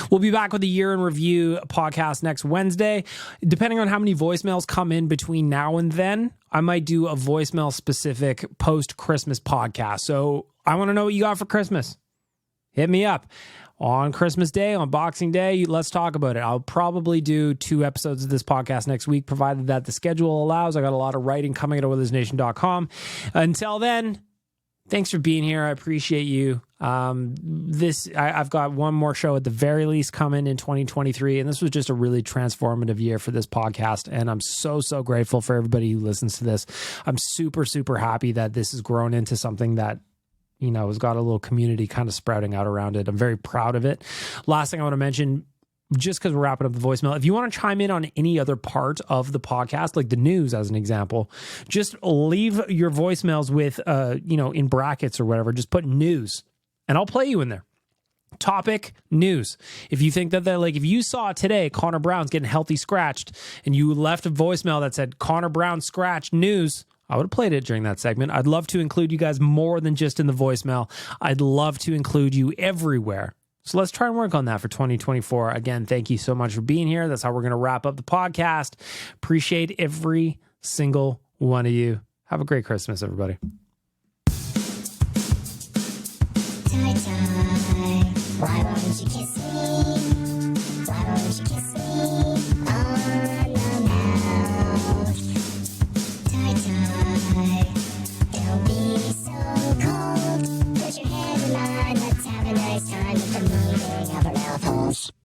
We'll be back with a year in review podcast next Wednesday. Depending on how many voicemails come in between now and then, I might do a voicemail specific post-Christmas podcast. So I want to know what you got for Christmas. Hit me up. On Christmas Day, on Boxing Day, let's talk about it. I'll probably do 2 episodes of this podcast next week, provided that the schedule allows. I got a lot of writing coming at OilersNation.com. Until then, thanks for being here. I appreciate you. I've got one more show at the very least coming in 2023, and this was just a really transformative year for this podcast, and I'm so grateful for everybody who listens to this. I'm super happy that this has grown into something that has got a little community kind of sprouting out around it. I'm very proud of it. Last thing I want to mention, just because we're wrapping up the voicemail, if you want to chime in on any other part of the podcast, like the news as an example, just leave your voicemails with, in brackets or whatever, just put news and I'll play you in there. Topic news. If you think that if you saw today Connor Brown's getting healthy scratched and you left a voicemail that said Connor Brown scratched news, I would have played it during that segment. I'd love to include you guys more than just in the voicemail. I'd love to include you everywhere. So let's try and work on that for 2024. Again, thank you so much for being here. That's how we're going to wrap up the podcast. Appreciate every single one of you. Have a great Christmas, everybody. Tie-tie, why won't you kiss me?